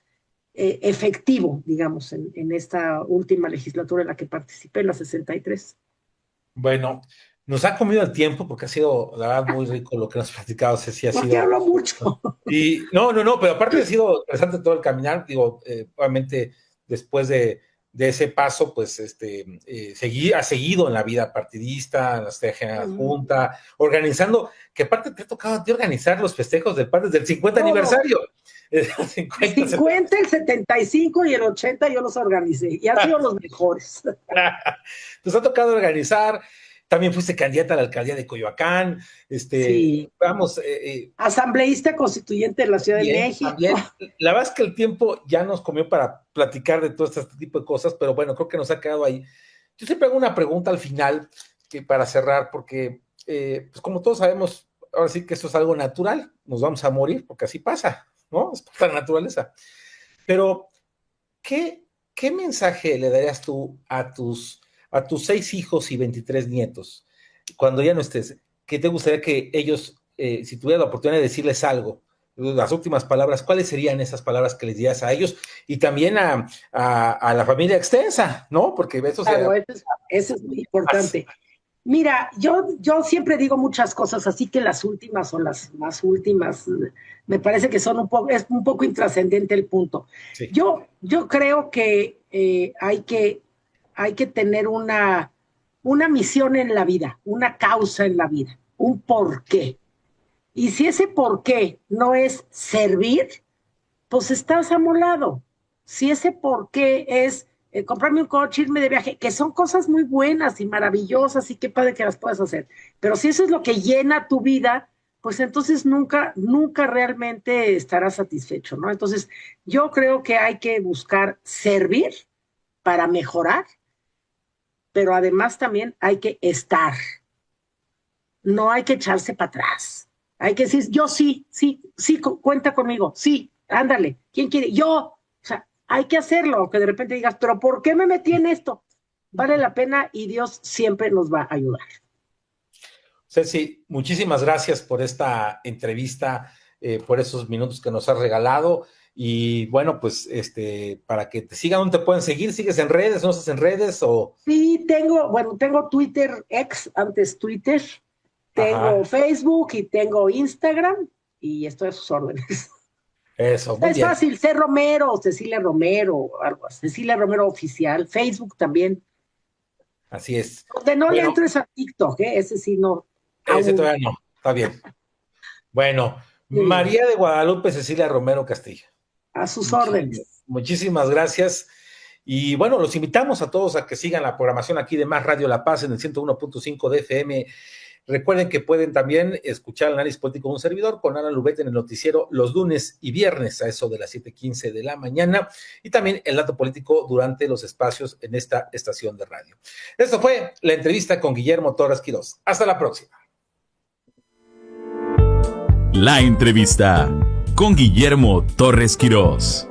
efectivo, digamos, en esta última legislatura en la que participé, en la 63. Bueno, nos ha comido el tiempo porque ha sido, la verdad, muy rico lo que nos has platicado. Sí ha Porque sido... hablo mucho. Y no, pero aparte ha sido interesante todo el caminar. Digo, obviamente, después de ese paso, pues, ha seguido en la vida partidista, en la Secretaría General Junta, organizando, que aparte te ha tocado a ti organizar los festejos del PAN desde el 50 aniversario. El 50, el 75 y el 80 yo los organicé y han sido los mejores. Nos ha tocado organizar. También fuiste candidata a la alcaldía de Coyoacán. Sí. Vamos. Asambleísta constituyente de la Ciudad de México. También. La verdad es que el tiempo ya nos comió para platicar de todo este tipo de cosas, pero bueno, creo que nos ha quedado ahí. Yo siempre hago una pregunta al final para cerrar, porque, pues como todos sabemos, ahora sí que esto es algo natural. Nos vamos a morir porque así pasa, ¿no? Es por la naturaleza. Pero, ¿qué mensaje le darías tú a tus 6 hijos y 23 nietos cuando ya no estés? ¿Qué te gustaría que ellos, si tuvieran la oportunidad de decirles algo, las últimas palabras, cuáles serían esas palabras que les dirías a ellos y también a la familia extensa, ¿no? Porque eso, claro, eso es muy importante. Mira, yo siempre digo muchas cosas, así que las últimas o las más últimas me parece que es un poco intrascendente el punto. Sí. Yo creo que hay que tener una misión en la vida, una causa en la vida, un porqué. Y si ese porqué no es servir, pues estás amolado. Si ese porqué es comprarme un coche, irme de viaje, que son cosas muy buenas y maravillosas y qué padre que las puedas hacer. Pero si eso es lo que llena tu vida, pues entonces nunca realmente estarás satisfecho, ¿no? Entonces, yo creo que hay que buscar servir para mejorar, pero además también hay que estar. No hay que echarse para atrás. Hay que decir, yo sí, cuenta conmigo, sí, ándale, ¿quién quiere? Yo. O sea, hay que hacerlo, aunque de repente digas, pero ¿por qué me metí en esto? Vale la pena y Dios siempre nos va a ayudar. Ceci, muchísimas gracias por esta entrevista, por esos minutos que nos has regalado. Y bueno, pues para que te sigan, ¿dónde te pueden seguir? ¿Sigues en redes? ¿No estás en redes? O... Sí, tengo Twitter, antes Twitter, tengo Facebook y tengo Instagram y estoy a sus órdenes. Eso, muy bien. Es fácil, Cecilia Romero, algo así, Cecilia Romero Oficial, Facebook también. Así es. Donde no le entres a TikTok, ese sí no. Ese todavía no, está bien. Bueno, sí. María de Guadalupe Cecilia Romero Castillo. A sus órdenes. Muchísimas gracias. Y bueno, los invitamos a todos a que sigan la programación aquí de Más Radio La Paz en el 101.5 de FM. Recuerden que pueden también escuchar el análisis político de un servidor con Ana Lubet en el noticiero los lunes y viernes a eso de las 7:15 de la mañana y también el dato político durante los espacios en esta estación de radio. Esto fue la entrevista con Guillermo Torres Quirós. Hasta la próxima. La entrevista con Guillermo Torres Quirós.